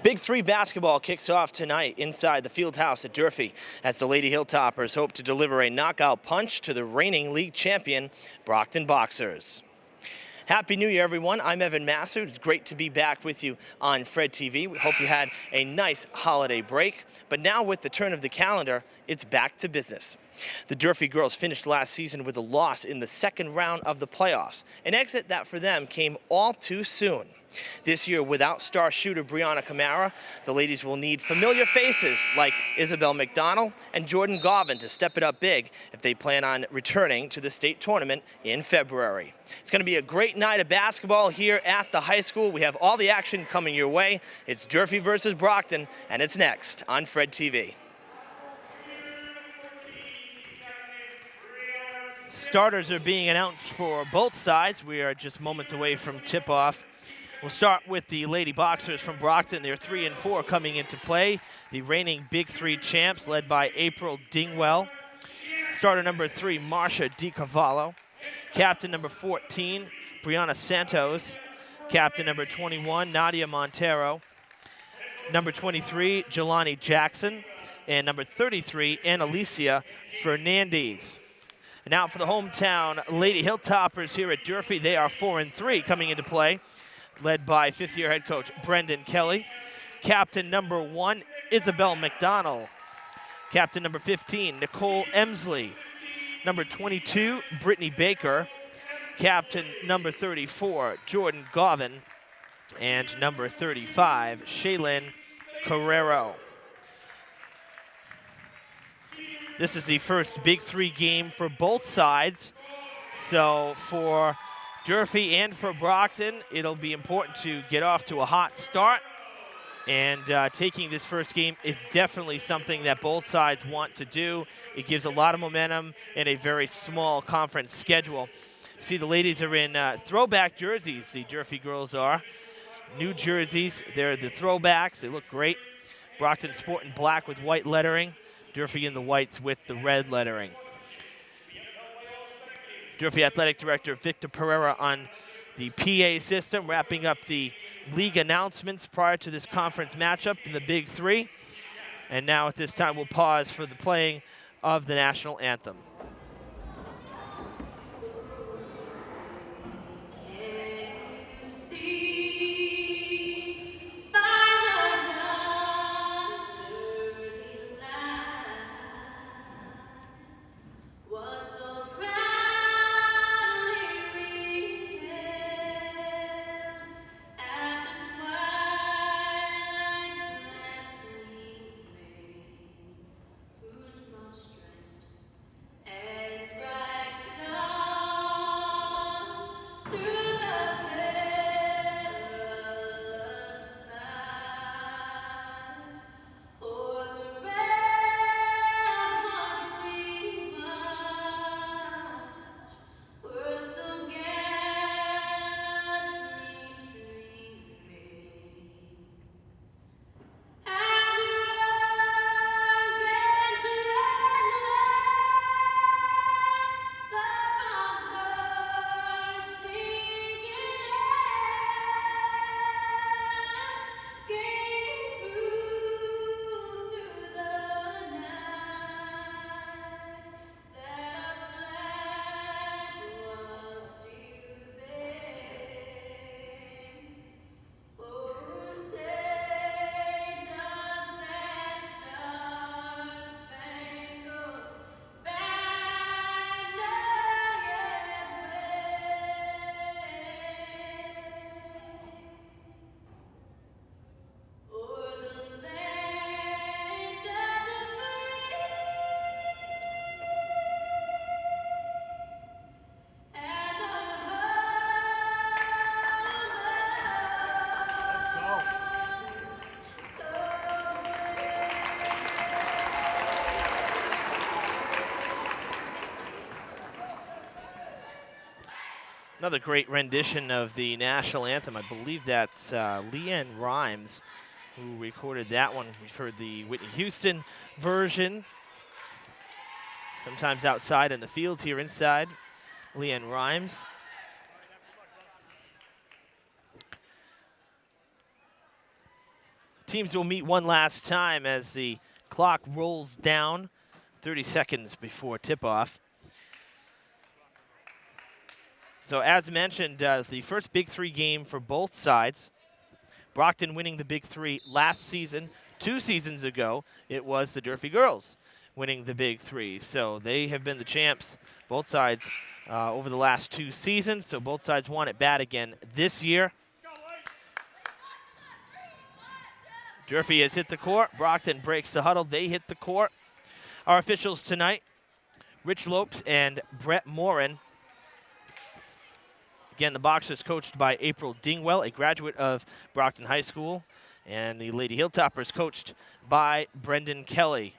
Big 3 basketball kicks off tonight inside the field house at Durfee as the Lady Hilltoppers hope to deliver a knockout punch to the reigning league champion Brockton Boxers. Happy New Year, everyone. I'm Evan Masser. It's great to be back with you on Fred TV. We hope you had a nice holiday break. But now with the turn of the calendar, it's back to business. The Durfee girls finished last season with a loss in the second round of the playoffs. An exit that for them came all too soon. This year, without star shooter Brianna Camara, the ladies will need familiar faces like Isabel McDonald and Jordan Govan to step it up big if they plan on returning to the state tournament in February. It's going to be a great night of basketball here at the high school. We have all the action coming your way. It's Durfee versus Brockton, and it's next on Fred TV. Starters are being announced for both sides. We are just moments away from tip-off. We'll start with the Lady Boxers from Brockton. They're 3-4 coming into play. The reigning Big 3 champs led by April Dingwell. Starter number 3, Marcia DiCavallo. Captain number 14, Brianna Santos. Captain number 21, Nadia Montero. Number 23, Jelani Jackson. And number 33, Annalicia Fernandez. And now for the hometown Lady Hilltoppers here at Durfee. They are 4-3 coming into play, led by fifth-year head coach Brendan Kelly. Captain number 1, Isabel McDonald. Captain number 15, Nicole Emsley. Number 22, Brittany Baker. Captain number 34, Jordan Govan. And number 35, Shaylin Carrero. This is the first Big 3 game for both sides. So for Durfee and for Brockton, it'll be important to get off to a hot start. And taking this first game is definitely something that both sides want to do. It gives a lot of momentum in a very small conference schedule. See, the ladies are in throwback jerseys, the Durfee girls are. New jerseys, they're the throwbacks, they look great. Brockton sporting black with white lettering. Durfee in the whites with the red lettering. Durfee Athletic Director Victor Pereira on the PA system, wrapping up the league announcements prior to this conference matchup in the Big 3. And now at this time, we'll pause for the playing of the national anthem. Another great rendition of the national anthem. I believe that's Leanne Rhymes who recorded that one. We've heard the Whitney Houston version. Sometimes outside in the fields, here inside. Leanne Rhymes. Teams will meet one last time as the clock rolls down 30 seconds before tip-off. So as mentioned, the first Big Three game for both sides. Brockton winning the Big Three last season. 2 seasons ago, it was the Durfee girls winning the Big Three. So they have been the champs, both sides, over the last 2 seasons. So both sides want it bad again this year. Durfee has hit the court. Brockton breaks the huddle. They hit the court. Our officials tonight, Rich Lopes and Brett Morin. Again, the Boxers coached by April Dingwell, a graduate of Brockton High School. And the Lady Hilltoppers coached by Brendan Kelly.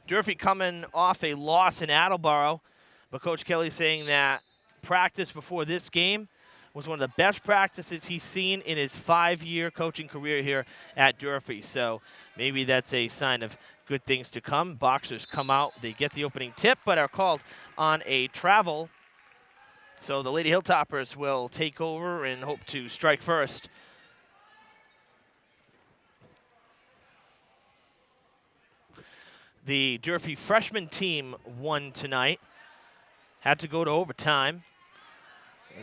Durfee coming off a loss in Attleboro, but Coach Kelly saying that practice before this game was one of the best practices he's seen in his 5-year coaching career here at Durfee. So maybe that's a sign of good things to come. Boxers come out, they get the opening tip, but are called on a travel. So the Lady Hilltoppers will take over and hope to strike first. The Durfee freshman team won tonight, had to go to overtime.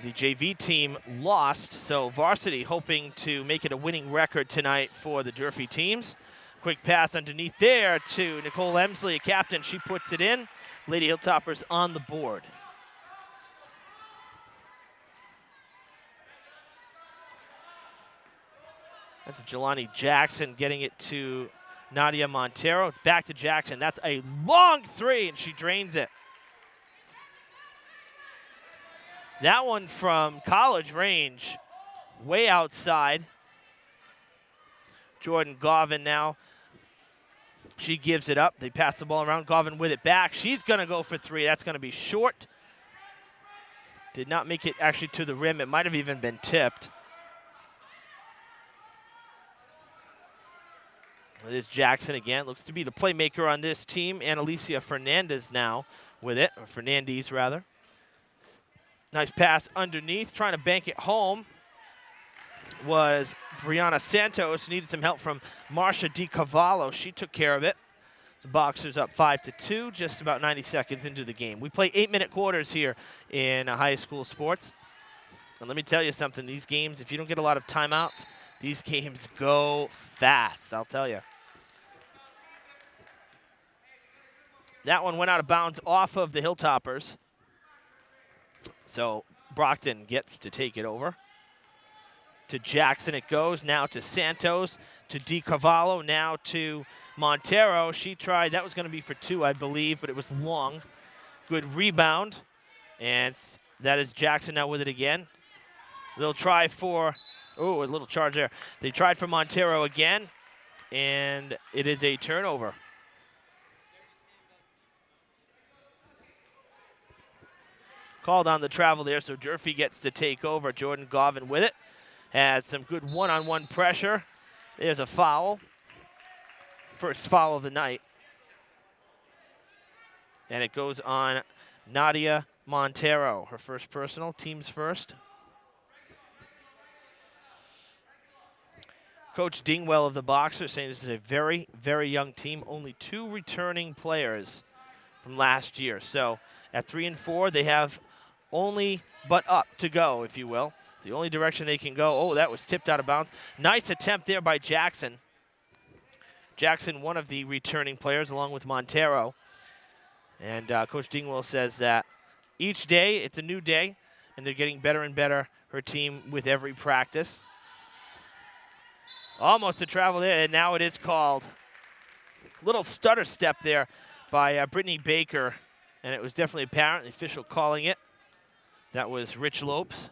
The JV team lost, so varsity hoping to make it a winning record tonight for the Durfee teams. Quick pass underneath there to Nicole Emsley, a captain. She puts it in. Lady Hilltoppers on the board. That's Jelani Jackson getting it to Nadia Montero. It's back to Jackson. That's a long 3, and she drains it. That one from college range, way outside. Jordan Govin now. She gives it up. They pass the ball around. Govin with it back. She's going to go for 3. That's going to be short. Did not make it actually to the rim. It might have even been tipped. It is Jackson again. Looks to be the playmaker on this team. Annalicia Fernandez now with it, or Fernandez rather. Nice pass underneath. Trying to bank it home was Brianna Santos. Needed some help from Marcia DiCavallo. She took care of it. The Boxers up 5-2, just about 90 seconds into the game. We play 8-minute quarters here in high school sports. And let me tell you something. These games, if you don't get a lot of timeouts, these games go fast, I'll tell you. That one went out of bounds off of the Hilltoppers. So Brockton gets to take it over. To Jackson it goes, now to Santos, to DiCavallo, now to Montero. She tried, that was going to be for 2, I believe, but it was long. Good rebound, and that is Jackson now with it again. They'll try for, oh, a little charge there. They tried for Montero again, and it is a turnover. Called on the travel there, so Durfee gets to take over. Jordan Govin with it. Has some good one-on-one pressure. There's a foul. First foul of the night. And it goes on Nadia Montero. Her first personal, team's first. Coach Dingwell of the Boxers saying this is a very, very young team. Only 2 returning players from last year. So at 3-4, they have only but up to go, if you will. It's the only direction they can go. Oh, that was tipped out of bounds. Nice attempt there by Jackson. Jackson, one of the returning players, along with Montero. And Coach Dingwell says that each day, it's a new day, and they're getting better and better, her team, with every practice. Almost a travel there, and now it is called. Little stutter step there by Brittany Baker, and it was definitely apparent, the official calling it. That was Rich Lopes.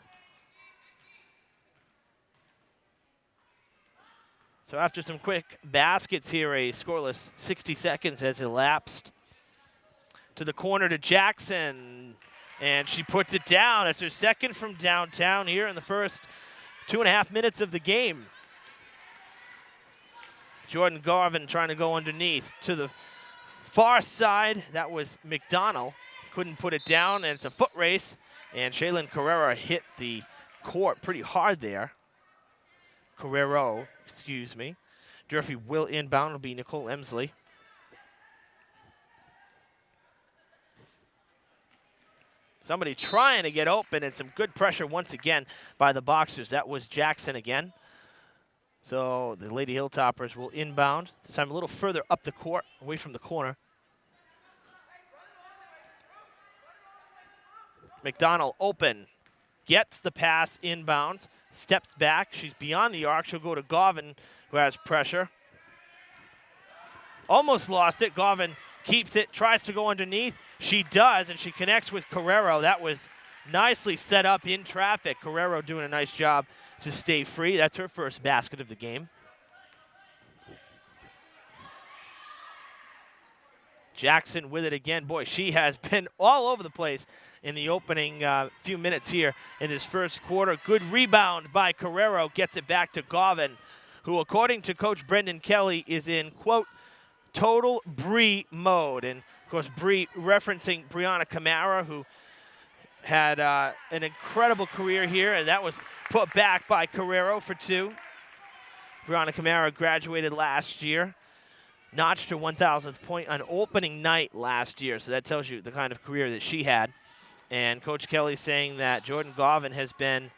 So after some quick baskets here, a scoreless 60 seconds has elapsed. To the corner to Jackson, and she puts it down. It's her second from downtown here in the first 2.5 minutes of the game. Jordan Garvin trying to go underneath to the far side. That was McDonald. Couldn't put it down, and it's a foot race. And Shaylin Carrera hit the court pretty hard there. Carrero, excuse me. Durfee will inbound. It'll be Nicole Emsley. Somebody trying to get open, and some good pressure once again by the Boxers. That was Jackson again. So the Lady Hilltoppers will inbound. This time a little further up the court, away from the corner. McDonald open. Gets the pass inbounds. Steps back. She's beyond the arc. She'll go to Govan, who has pressure. Almost lost it. Govan keeps it, tries to go underneath. She does, and she connects with Carrero. That was nicely set up in traffic. Carrero doing a nice job to stay free. That's her first basket of the game. Jackson with it again. Boy, she has been all over the place in the opening few minutes here in this first quarter. Good rebound by Carrero. Gets it back to Govan, who, according to Coach Brendan Kelly, is in, quote, total Bree mode. And, of course, Bree referencing Brianna Camara, who had an incredible career here, and that was put back by Carrero for two. Brianna Camara graduated last year, notched her 1,000th point on opening night last year, so that tells you the kind of career that she had. And Coach Kelly saying that Jordan Govan has been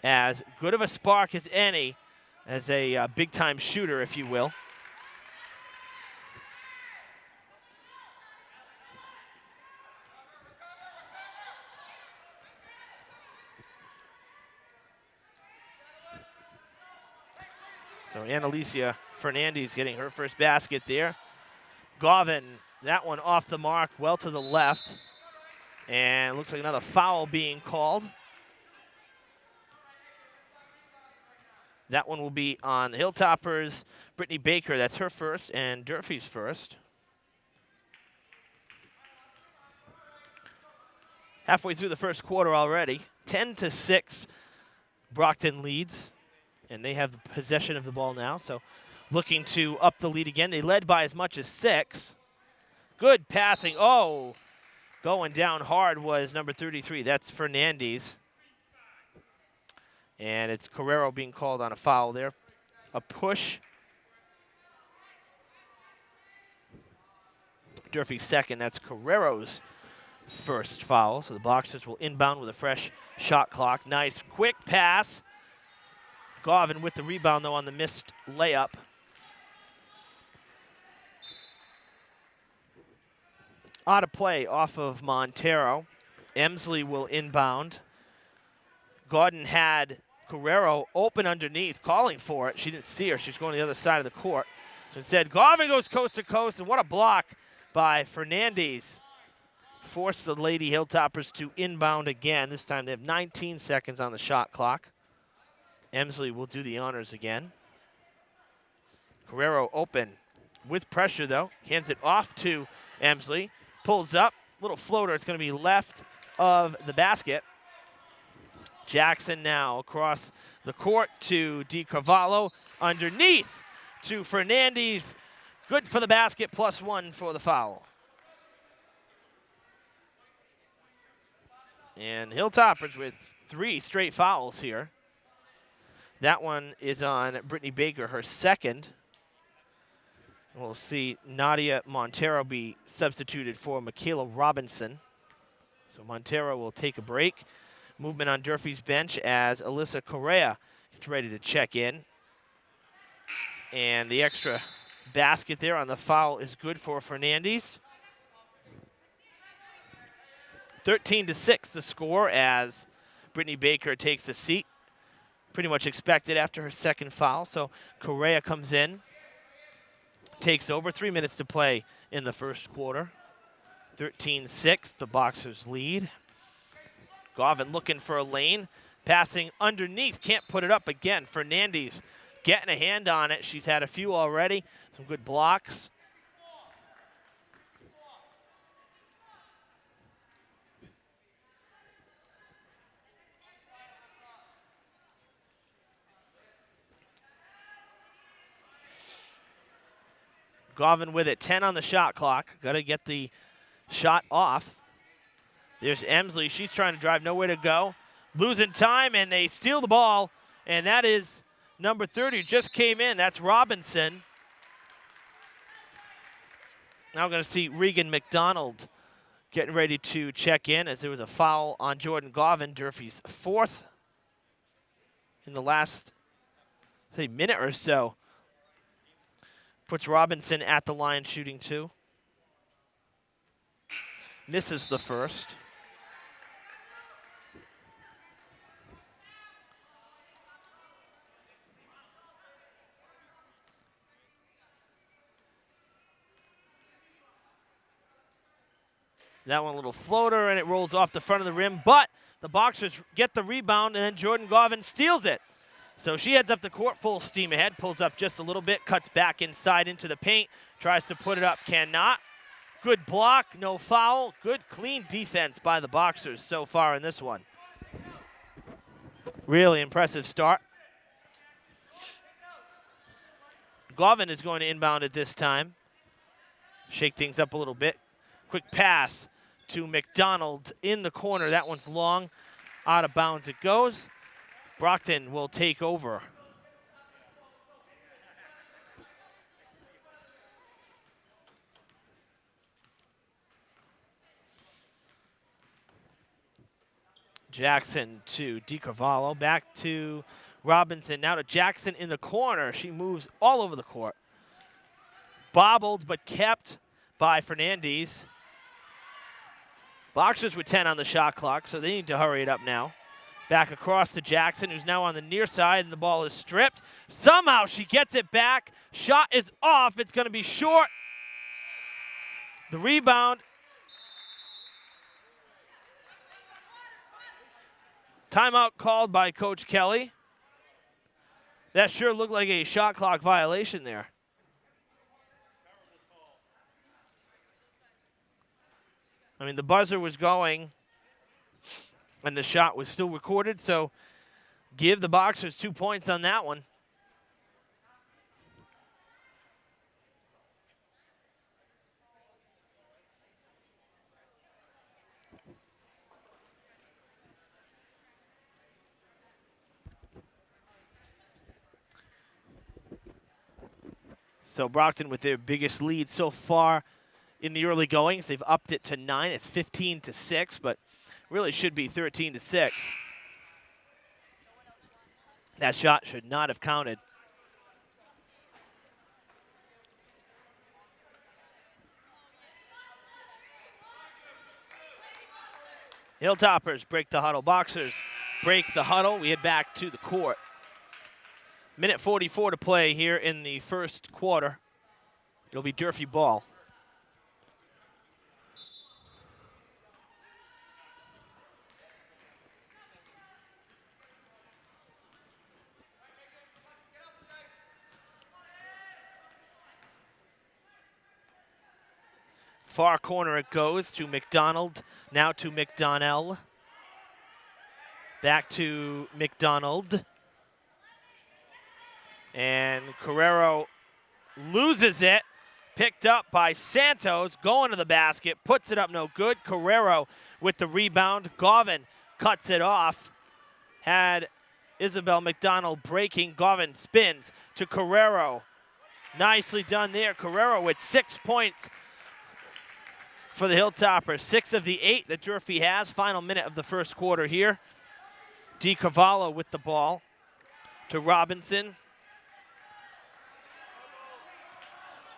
as good of a spark as any, as a big-time shooter, if you will. So Annalisa Fernandez getting her first basket there. Govan, that one off the mark, well to the left. And looks like another foul being called. That one will be on the Hilltoppers. Brittany Baker, that's her first, and Durfee's first. Halfway through the first quarter already. 10-6, Brockton leads. And they have the possession of the ball now, so looking to up the lead again. They led by as much as 6. Good passing. Oh, going down hard was number 33. That's Fernandez. And it's Carrero being called on a foul there. A push. Durfee's second. That's Carrero's first foul. So the Boxers will inbound with a fresh shot clock. Nice quick pass. Govan with the rebound, though, on the missed layup. Out of play off of Montero. Emsley will inbound. Gordon had Carrero open underneath, calling for it. She didn't see her. She was going to the other side of the court. So instead, Govan goes coast to coast, and what a block by Fernandez. Forced the Lady Hilltoppers to inbound again. This time they have 19 seconds on the shot clock. Emsley will do the honors again. Carrero open with pressure, though. Hands it off to Emsley. Pulls up. Little floater. It's going to be left of the basket. Jackson now across the court to DiCarvalho. Underneath to Fernandez. Good for the basket, +1 for the foul. And Hilltoppers with 3 straight fouls here. That one is on Brittany Baker, her second. We'll see Nadia Montero be substituted for Michaela Robinson. So Montero will take a break. Movement on Durfee's bench as Alyssa Correa gets ready to check in. And the extra basket there on the foul is good for Fernandez. 13-6 the score as Brittany Baker takes a seat. Pretty much expected after her second foul. So Correa comes in, takes over. 3 minutes to play in the first quarter. 13-6, the Boxers lead. Govan looking for a lane. Passing underneath, can't put it up again. Fernandez getting a hand on it. She's had a few already. Some good blocks. Govan with it, 10 on the shot clock. Got to get the shot off. There's Emsley. She's trying to drive, nowhere to go. Losing time, and they steal the ball, and that is number 30 just came in. That's Robinson. Now we're going to see Regan McDonald getting ready to check in as there was a foul on Jordan Govan, Durfee's fourth in the last, say, minute or so. Puts Robinson at the line shooting 2. Misses the first. That one a little floater, and it rolls off the front of the rim, but the Boxers get the rebound, and then Jordan Govan steals it. So she heads up the court full steam ahead, pulls up just a little bit, cuts back inside into the paint, tries to put it up, cannot. Good block, no foul. Good, clean defense by the Boxers so far in this one. Really impressive start. Govan is going to inbound at this time. Shake things up a little bit. Quick pass to McDonald in the corner. That one's long. Out of bounds it goes. Brockton will take over. Jackson to DiCarvalho. Back to Robinson. Now to Jackson in the corner. She moves all over the court. Bobbled but kept by Fernandez. Boxers with 10 on the shot clock, so they need to hurry it up now. Back across to Jackson, who's now on the near side, and the ball is stripped. Somehow she gets it back. Shot is off. It's going to be short. The rebound. Timeout called by Coach Kelly. That sure looked like a shot clock violation there. I mean, the buzzer was going, and the shot was still recorded, so give the Boxers 2 points on that one. So Brockton with their biggest lead so far in the early goings. They've upped it to 9. It's 15-6, but really should be 13-6. That shot should not have counted. Hilltoppers break the huddle. Boxers break the huddle. We head back to the court. Minute 44 to play here in the first quarter. It'll be Durfee ball. Far corner it goes to McDonald, now to McDonnell. Back to McDonald. And Carrero loses it. Picked up by Santos, going to the basket, puts it up no good. Carrero with the rebound. Govan cuts it off. Had Isabel McDonald breaking. Govan spins to Carrero. Nicely done there. Carrero with 6 points for the Hilltoppers. 6 of the 8 that Durfee has. Final minute of the first quarter here. DiCarvalho with the ball to Robinson.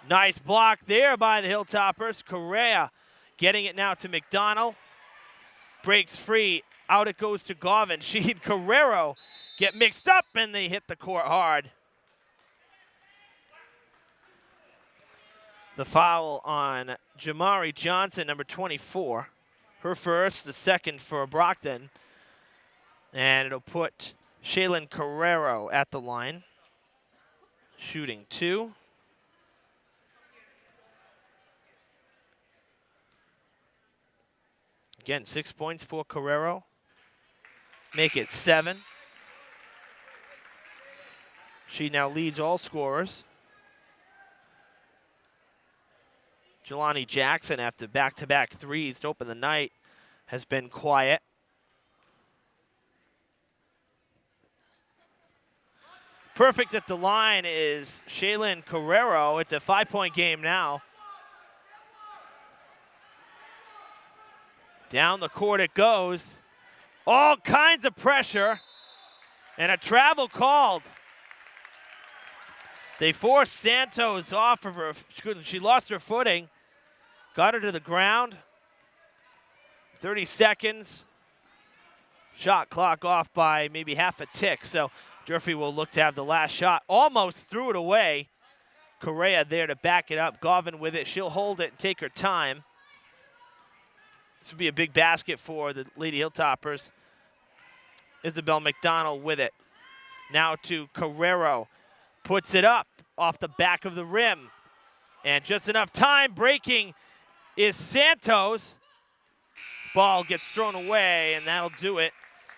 Nice block there by the Hilltoppers. Correa getting it now to McDonald. Breaks free. Out it goes to Govan. She and Carrero get mixed up, and they hit the court hard. The foul on Jamari Johnson, number 24. Her first, the second for Brockton. And it'll put Shaylin Carrero at the line. Shooting 2. Again, 6 points for Carrero. Make it 7. She now leads all scorers. Jelani Jackson, after back-to-back threes to open the night, has been quiet. Perfect at the line is Shaylin Carrero. It's a 5-point game now. Down the court it goes. All kinds of pressure. And a travel called. They forced Santos off of her. She lost her footing. Got her to the ground. 30 seconds. Shot clock off by maybe half a tick. So Durfee will look to have the last shot. Almost threw it away. Correa there to back it up. Govin with it. She'll hold it and take her time. This would be a big basket for the Lady Hilltoppers. Isabel McDonald with it. Now to Carrero. Puts it up off the back of the rim. And just enough time. Breaking is Santos. Ball gets thrown away, and that'll do it.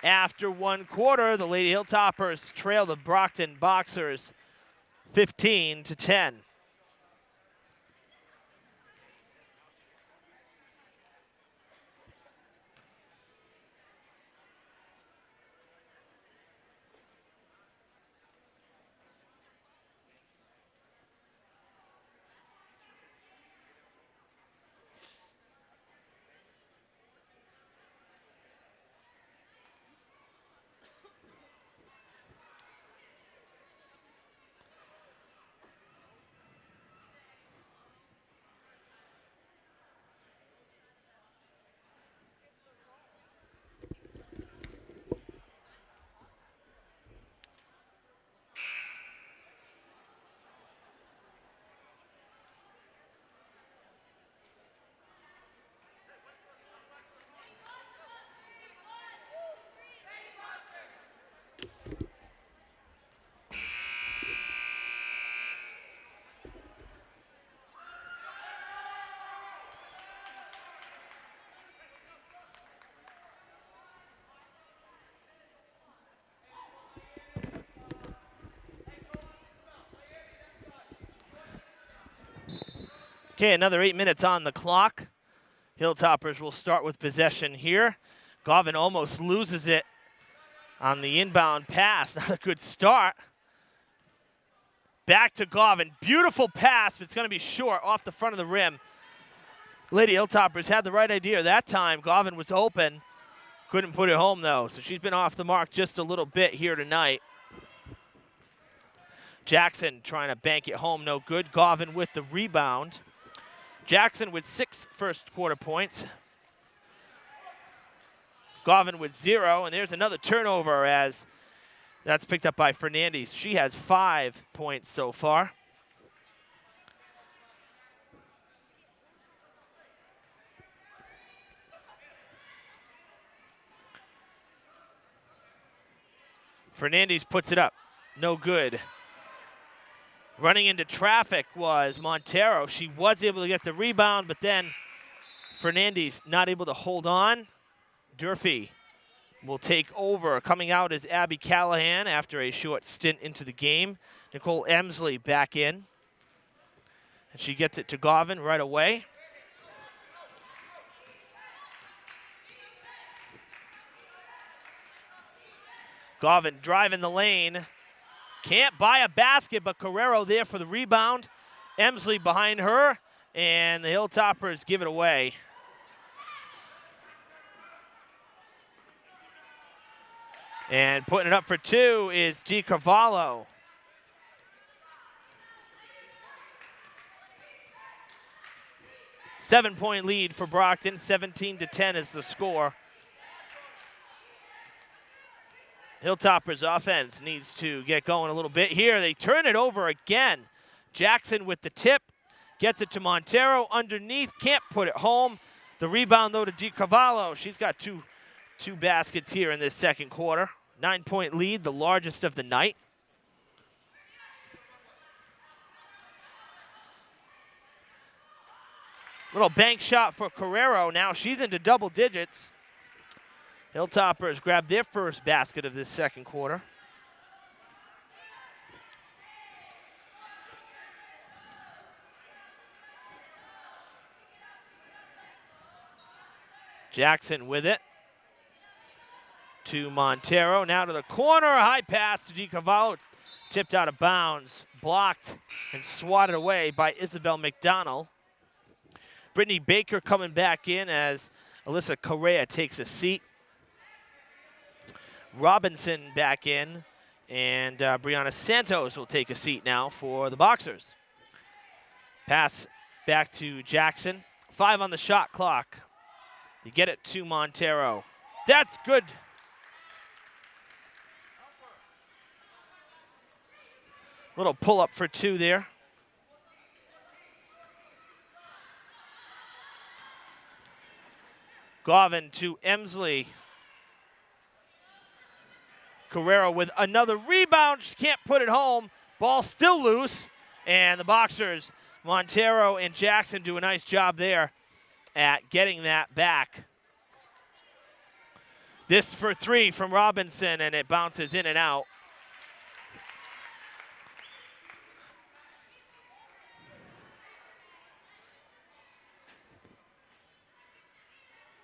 After one quarter, the Lady Hilltoppers trail the Brockton Boxers 15-10. Okay, another 8 minutes on the clock. Hilltoppers will start with possession here. Govin almost loses it on the inbound pass. Not a good start. Back to Govin. Beautiful pass, but it's going to be short off the front of the rim. Lady Hilltoppers had the right idea that time. Govin was open. Couldn't put it home, though. So she's been off the mark just a little bit here tonight. Jackson trying to bank it home. No good. Govin with the rebound. Jackson with 6 first quarter points. Govin with 0, and there's another turnover as that's picked up by Fernandez. She has 5 points so far. Fernandez puts it up. No good. Running into traffic was Montero. She was able to get the rebound, but then Fernandez not able to hold on. Durfee will take over. Coming out is Abby Callahan after a short stint into the game. Nicole Emsley back in. And she gets it to Govin right away. Govin driving the lane. Can't buy a basket, but Carrero there for the rebound. Emsley behind her, and the Hilltoppers give it away. And putting it up for 2 is DiCarvalho. Seven-point lead for Brockton. 17-10 is the score. Hilltoppers offense needs to get going a little bit here. They turn it over again. Jackson with the tip. Gets it to Montero underneath. Can't put it home. The rebound, though, to DiCarvalho. She's got two baskets here in this second quarter. 9-point lead, the largest of the night. Little bank shot for Carrero. Now she's into double digits. Hilltoppers grab their first basket of this second quarter. Jackson with it. To Montero. Now to the corner. High pass to DiCarvalho. It's Tipped out of bounds, blocked and swatted away by Isabel McDonald. Brittany Baker coming back in as Alyssa Correa takes a seat. Robinson back in, and Brianna Santos will take a seat now for the Boxers. Pass back to Jackson. 5 on the shot clock. They get it to Montero. That's good. Little pull-up for 2 there. Govan to Emsley. Carrero with another rebound. She can't put it home. Ball still loose. And the Boxers, Montero and Jackson, do a nice job there at getting that back. This for 3 from Robinson, and it bounces in and out.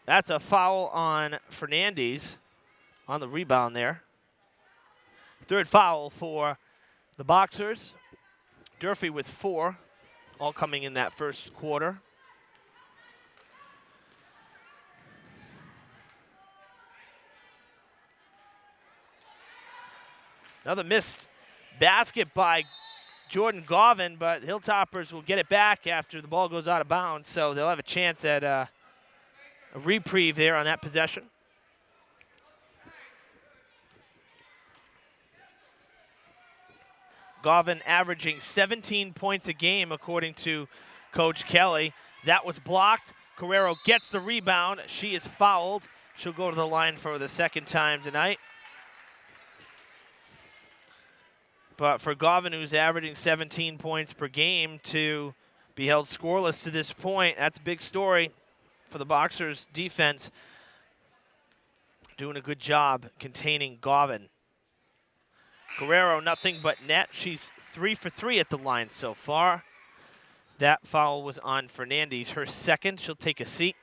That's a foul on Fernandez on the rebound there. 3rd foul for the Boxers. Durfee with 4, all coming in that first quarter. Another missed basket by Jordan Govan, but Hilltoppers will get it back after the ball goes out of bounds, so they'll have a chance at a reprieve there on that possession. Govan averaging 17 points a game, according to Coach Kelly. That was blocked. Carrero gets the rebound. She is fouled. She'll go to the line for the 2nd time tonight. But for Govan, who's averaging 17 points per game, to be held scoreless to this point, that's a big story for the Boxers' defense. Doing a good job containing Govan. Guerrero, nothing but net. She's 3 for 3 at the line so far. That foul was on Fernandez, her 2nd. She'll take a seat.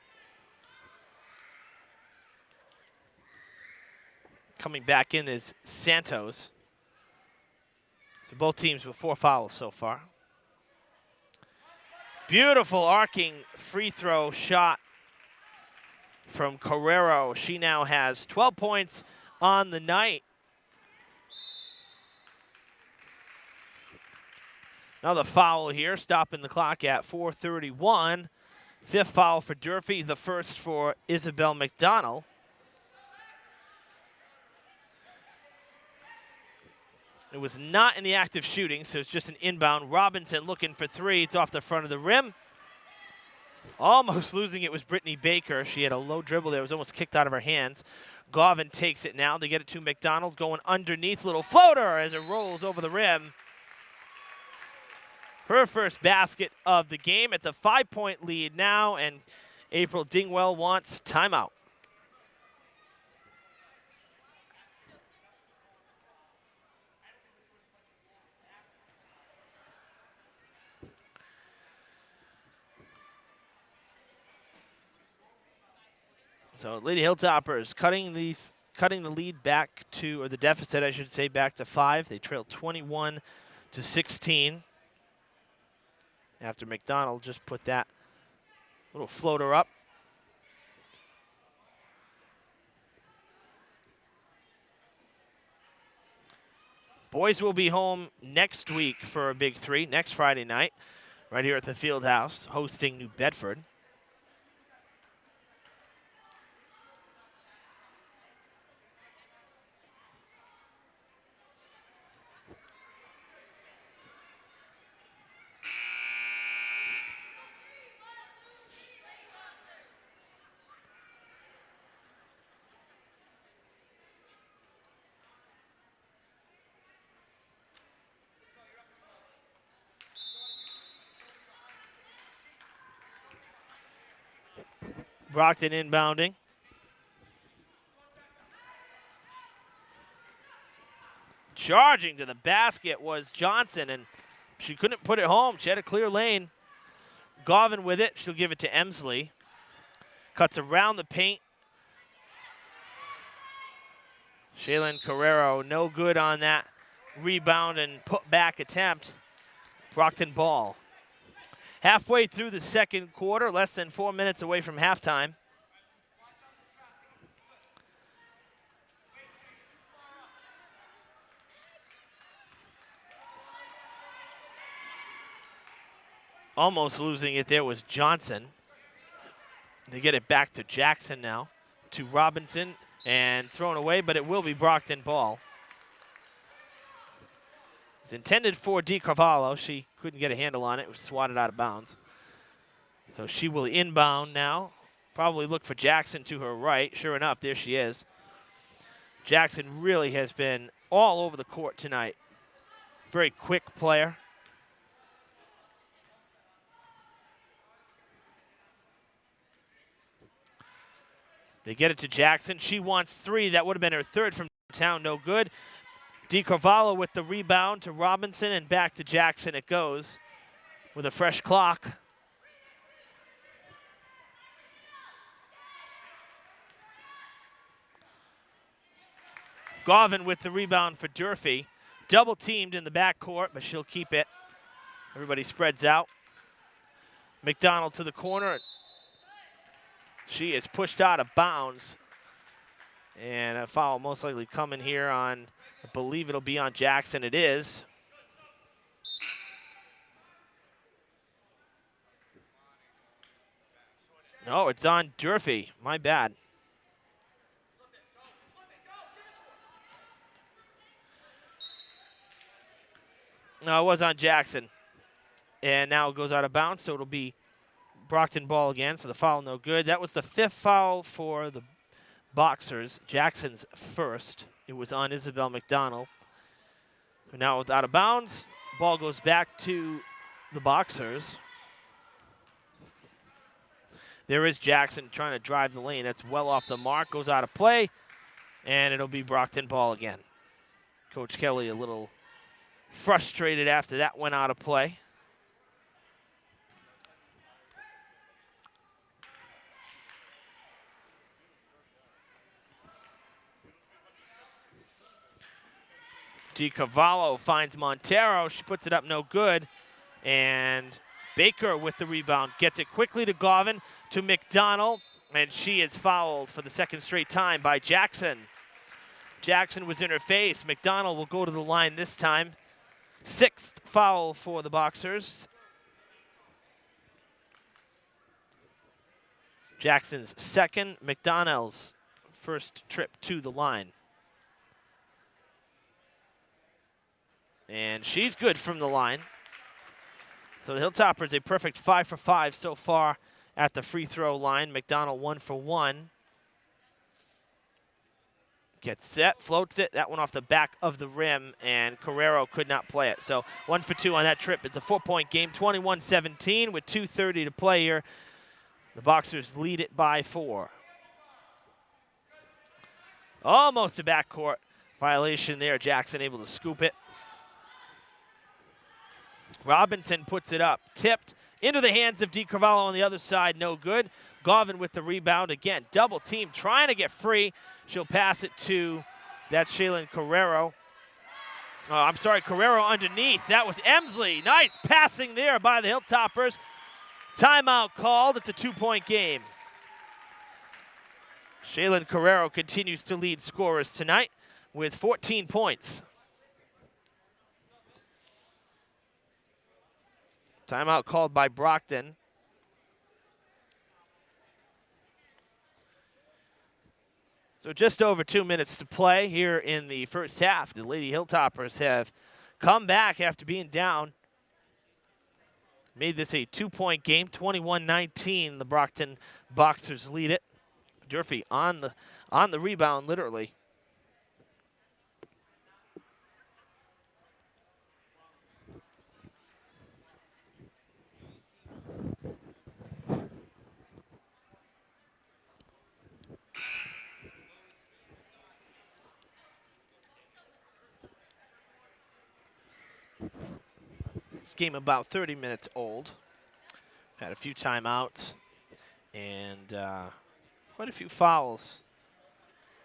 Coming back in is Santos. So both teams with 4 fouls so far. Beautiful arcing free throw shot from Carrero. She now has 12 points on the night. Another foul here, stopping the clock at 4:31. 5th foul for Durfee, the 1st for Isabel McDonald. It was not in the act of shooting, so it's just an inbound. Robinson looking for 3. It's off the front of the rim. Almost losing it was Brittany Baker. She had a low dribble there. It was almost kicked out of her hands. Govan takes it now. They get it to McDonald, going underneath. Little floater as it rolls over the rim. Her first basket of the game. It's a 5-point lead now, and April Dingwell wants timeout. So Lady Hilltoppers cutting the lead back to, or the deficit I should say, back to 5. They trailed 21-16. After McDonald just put that little floater up. Boys will be home next week for a Big 3, next Friday night, right here at the Field House, hosting New Bedford. Brockton inbounding. Charging to the basket was Johnson, and she couldn't put it home. She had a clear lane. Govan with it. She'll give it to Emsley. Cuts around the paint. Shaylin Carrero, no good on that rebound and put back attempt. Brockton ball. Halfway through the second quarter, less than 4 minutes away from halftime. Almost losing it there was Johnson. They get it back to Jackson now, to Robinson, and thrown away, but it will be Brockton ball. It's intended for DiCarvalho. She couldn't get a handle on it. It was swatted out of bounds. So she will inbound now. Probably look for Jackson to her right. Sure enough, there she is. Jackson really has been all over the court tonight. Very quick player. They get it to Jackson. She wants three. That would have been her third from downtown. No good. DiCarvalho with the rebound to Robinson, and back to Jackson it goes with a fresh clock. Garvin with the rebound for Durfee. Double teamed in the backcourt, but she'll keep it. Everybody spreads out. McDonald to the corner. She is pushed out of bounds. And a foul most likely coming here on, I believe it'll be on Jackson. It is. No, it's on Durfee. My bad. No, it was on Jackson. And now it goes out of bounds, so it'll be Brockton ball again, so the foul no good. That was the fifth foul for the Boxers. Jackson's first. It was on Isabel McDonald. But now out of bounds. Ball goes back to the Boxers. There is Jackson trying to drive the lane. That's well off the mark. Goes out of play. And it'll be Brockton ball again. Coach Kelly a little frustrated after that went out of play. DiCarvalho finds Montero. She puts it up no good. And Baker with the rebound. Gets it quickly to Garvin, to McDonald. And she is fouled for the second straight time by Jackson. Jackson was in her face. McDonald will go to the line this time. Sixth foul for the Boxers. Jackson's second. McDonald's first trip to the line. And she's good from the line. So the Hilltoppers a perfect 5 for 5 so far at the free throw line. McDonald 1 for 1. Gets set, floats it. That one off the back of the rim, and Carrero could not play it. So 1 for 2 on that trip. It's a 4-point game, 21-17 with 2:30 to play here. The Boxers lead it by 4. Almost a backcourt violation there. Jackson able to scoop it. Robinson puts it up, tipped into the hands of DiCarvalho on the other side, no good. Garvin with the rebound again, double team, trying to get free. She'll pass it to, that's Shaylin Carrero. Carrero underneath. That was Emsley. Nice passing there by the Hilltoppers. Timeout called. It's a 2-point game. Shaylin Carrero continues to lead scorers tonight with 14 points. Timeout called by Brockton. So just over 2 minutes to play here in the first half. The Lady Hilltoppers have come back after being down. Made this a 2-point game, 21-19. The Brockton Boxers lead it. Durfee on the rebound, literally. This game about 30 minutes old. Had a few timeouts and quite a few fouls,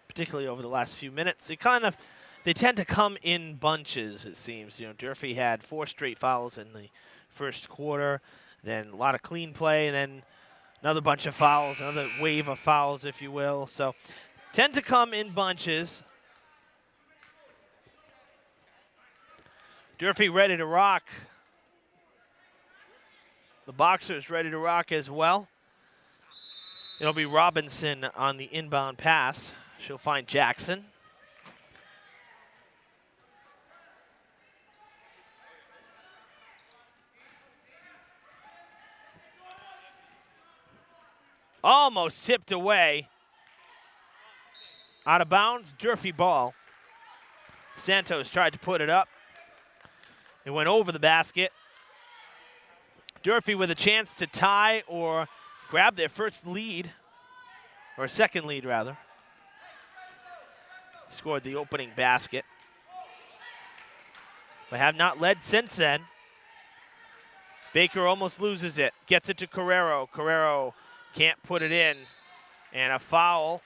particularly over the last few minutes. They they tend to come in bunches, it seems. Durfee had 4 straight fouls in the first quarter, then a lot of clean play, and then another bunch of fouls, another wave of fouls, if you will. So tend to come in bunches. Durfee ready to rock. The Boxers ready to rock as well. It'll be Robinson on the inbound pass. She'll find Jackson. Almost tipped away. Out of bounds, Durfee ball. Santos tried to put it up. It went over the basket. Durfee with a chance to tie or grab their first lead, or second lead rather. Scored the opening basket, but have not led since then. Baker almost loses it, gets it to Carrero. Carrero can't put it in, and a foul.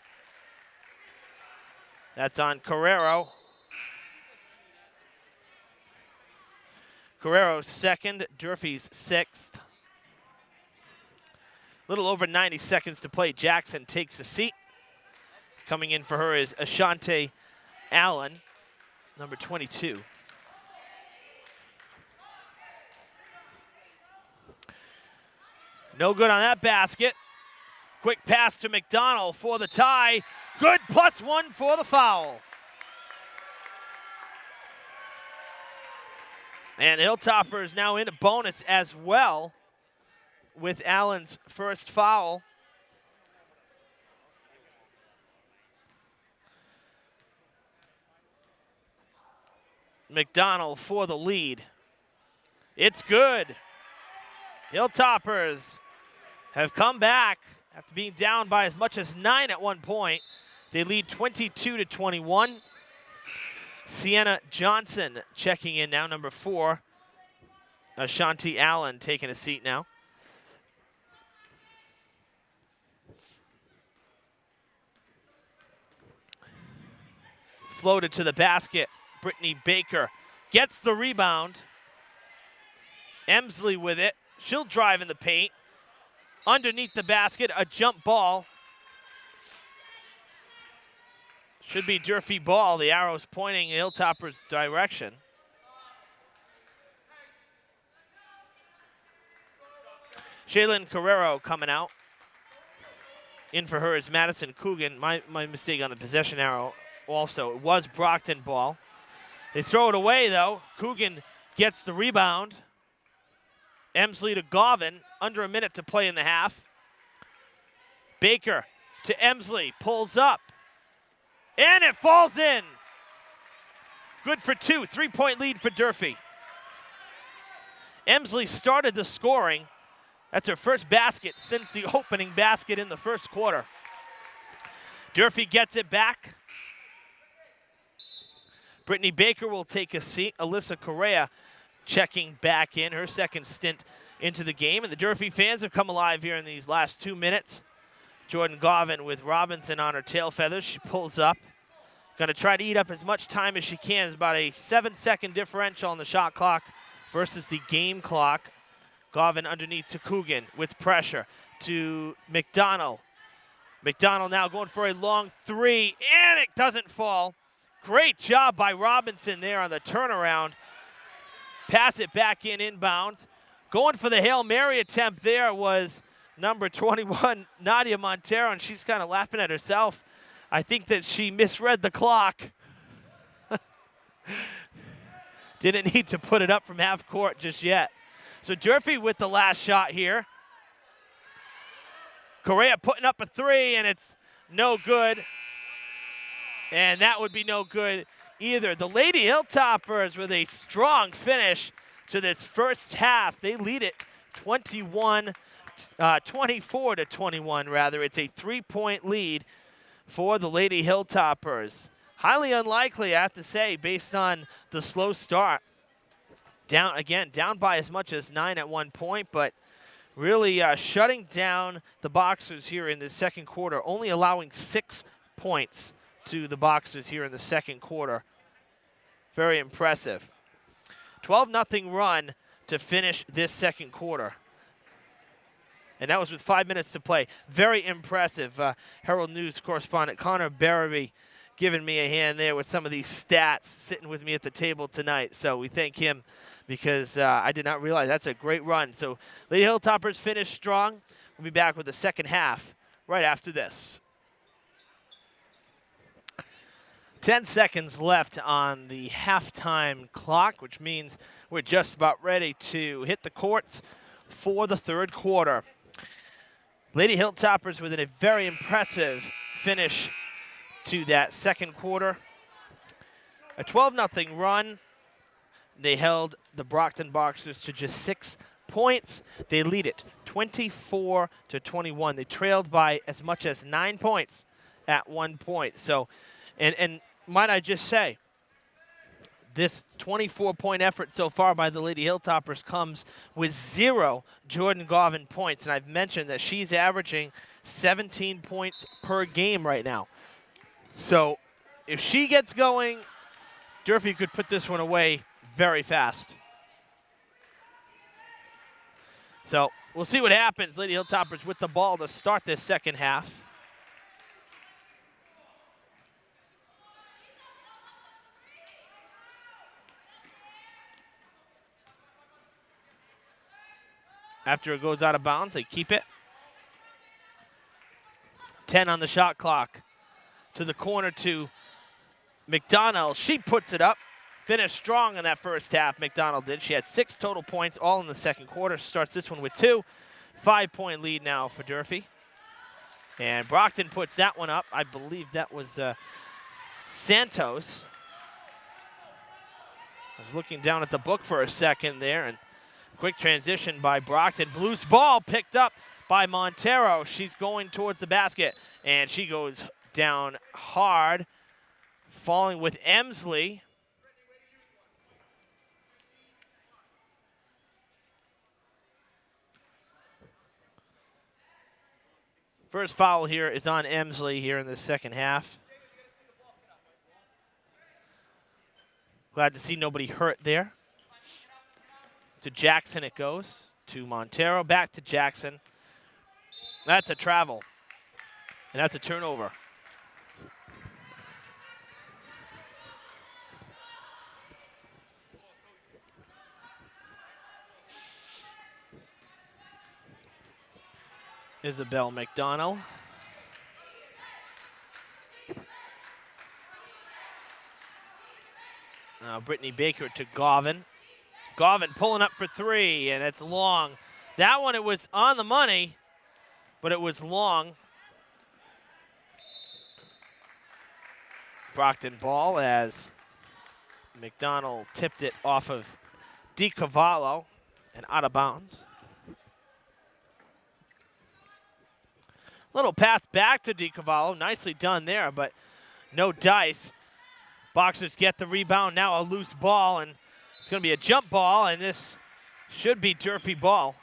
That's on Carrero. Carrero's second, Durfee's sixth. Little over 90 seconds to play. Jackson takes a seat. Coming in for her is Ashante Allen, number 22. No good on that basket. Quick pass to McDonald for the tie. Good, +1 for the foul. And Hilltoppers now into bonus as well with Allen's first foul. McDonald for the lead. It's good. Hilltoppers have come back after being down by as much as 9 at one point. They lead 22-21. Sienna Johnson checking in now, number 4. Ashanti Allen taking a seat now. Floated to the basket. Brittany Baker gets the rebound. Emsley with it. She'll drive in the paint. Underneath the basket, a jump ball. Should be Durfee ball. The arrow's pointing in Hilltopper's direction. Shaylin Carrero coming out. In for her is Madison Coogan. My mistake on the possession arrow also. It was Brockton ball. They throw it away, though. Coogan gets the rebound. Emsley to Govan. Under a minute to play in the half. Baker to Emsley. Pulls up. And it falls in. Good for 2. 3-point lead for Durfee. Emsley started the scoring. That's her first basket since the opening basket in the first quarter. Durfee gets it back. Brittany Baker will take a seat. Alyssa Correa checking back in, her second stint into the game. And the Durfee fans have come alive here in these last 2 minutes. Jordan Govan with Robinson on her tail feathers. She pulls up. Going to try to eat up as much time as she can. It's about a 7-second differential on the shot clock versus the game clock. Govan underneath to Coogan with pressure to McDonald. McDonald now going for a long 3, and it doesn't fall. Great job by Robinson there on the turnaround. Pass it back in inbounds. Going for the Hail Mary attempt there was number 21, Nadia Montero, and she's kind of laughing at herself. I think that she misread the clock. Didn't need to put it up from half court just yet. So Durfee with the last shot here. Correa putting up a 3, and it's no good. And that would be no good either. The Lady Hilltoppers with a strong finish to this first half. They lead it 24-21 rather. It's a 3-point lead for the Lady Hilltoppers. Highly unlikely, I have to say, based on the slow start. Down by as much as 9 at one point, but really shutting down the Boxers here in the second quarter, only allowing 6 points to the Boxers here in the second quarter. Very impressive. 12-0 run to finish this second quarter. And that was with 5 minutes to play. Very impressive. Herald News correspondent Connor Barraby giving me a hand there with some of these stats, sitting with me at the table tonight. So we thank him because I did not realize that's a great run. So Lady Hilltoppers finished strong. We'll be back with the second half right after this. 10 seconds left on the halftime clock, which means we're just about ready to hit the courts for the third quarter. Lady Hilltoppers with a very impressive finish to that second quarter. A 12-0 run. They held the Brockton Boxers to just 6 points. They lead it 24-21. They trailed by as much as 9 points at one point. So, and might I just say, this 24-point effort so far by the Lady Hilltoppers comes with 0 Jordan Garvin points. And I've mentioned that she's averaging 17 points per game right now. So if she gets going, Durfee could put this one away very fast. So we'll see what happens. Lady Hilltoppers with the ball to start this second half. After it goes out of bounds, they keep it. 10 on the shot clock. To the corner to McDonald. She puts it up. Finished strong in that first half, McDonald did. She had 6 total points, all in the second quarter. Starts this one with 2. 5-point lead now for Durfee. And Brockton puts that one up. I believe that was Santos. I was looking down at the book for a second there, and quick transition by Brockton. Loose ball picked up by Montero. She's going towards the basket, and she goes down hard, falling with Emsley. First foul here is on Emsley here in the second half. Glad to see nobody hurt there. To Jackson it goes. To Montero, back to Jackson. That's a travel. And that's a turnover. Isabel McDonald. Now Brittany Baker to Garvin. Garvin pulling up for 3, and it's long. That one, it was on the money, but it was long. Brockton ball as McDonald tipped it off of DiCavallo and out of bounds. Little pass back to DiCavallo. Nicely done there, but no dice. Boxers get the rebound. Now a loose ball, and it's going to be a jump ball, and this should be Durfee ball.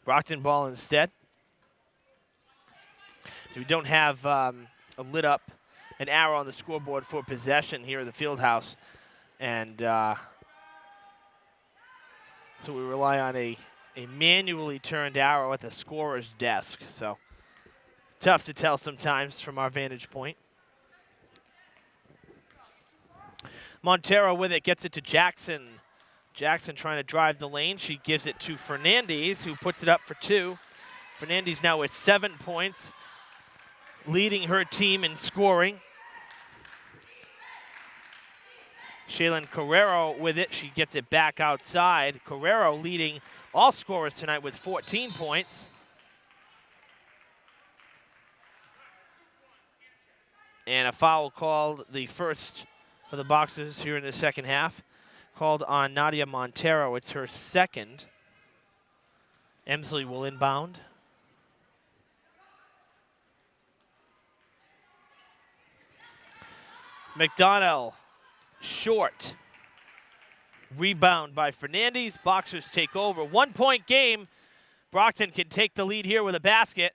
Brockton ball instead. So we don't have a lit up an arrow on the scoreboard for possession here at the field house. And so we rely on a manually turned arrow at the scorer's desk. So tough to tell sometimes from our vantage point. Montero with it, gets it to Jackson. Jackson trying to drive the lane. She gives it to Fernandez, who puts it up for 2. Fernandez now with 7 points, leading her team in scoring. Shaylin Carrero with it. She gets it back outside. Carrero leading all scorers tonight with 14 points. And a foul called, the first for the Boxers here in the second half. Called on Nadia Montero. It's her second. Emsley will inbound. McDonnell, short. Rebound by Fernandez. Boxers take over. 1 point game. Brockton can take the lead here with a basket.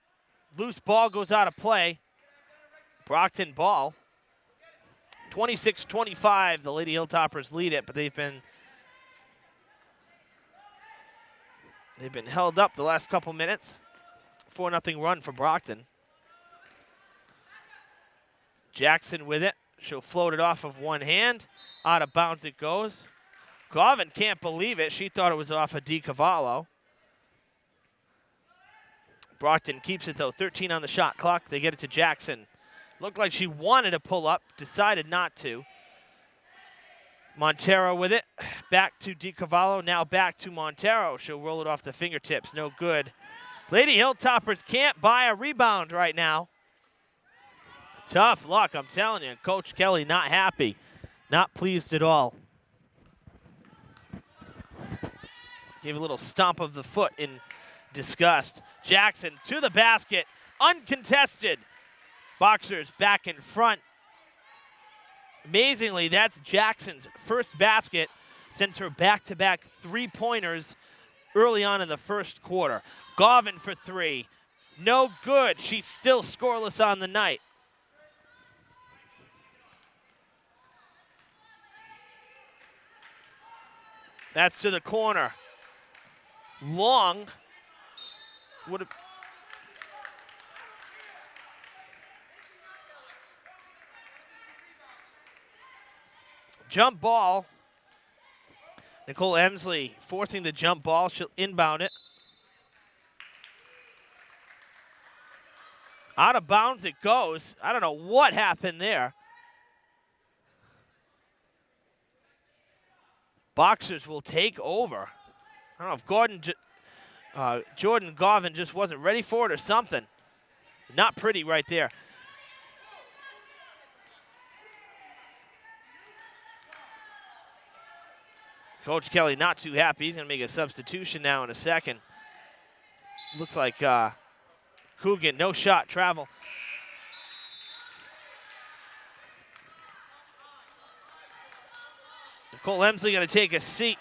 Loose ball goes out of play. Brockton ball. 26-25. The Lady Hilltoppers lead it, but they've been held up the last couple minutes. 4-0 run for Brockton. Jackson with it. She'll float it off of one hand. Out of bounds it goes. Govan can't believe it. She thought it was off of DiCavallo. Brockton keeps it, though. 13 on the shot clock. They get it to Jackson. Looked like she wanted to pull up, decided not to. Montero with it. Back to DiCavallo, now back to Montero. She'll roll it off the fingertips. No good. Lady Hilltoppers can't buy a rebound right now. Tough luck, I'm telling you. Coach Kelly not happy. Not pleased at all. Gave a little stomp of the foot in disgust. Jackson to the basket. Uncontested. Boxers back in front. Amazingly, that's Jackson's first basket since her back-to-back three-pointers early on in the first quarter. Govan for three. No good. She's still scoreless on the night. That's to the corner. Long would have. Jump ball. Nicole Emsley forcing the jump ball. She'll inbound it. Out of bounds it goes. I don't know what happened there. Boxers will take over. I don't know if Jordan Govan just wasn't ready for it or something. Not pretty right there. Coach Kelly not too happy. He's going to make a substitution now in a second. Looks like Coogan, no shot, travel. Nicole Emsley going to take a seat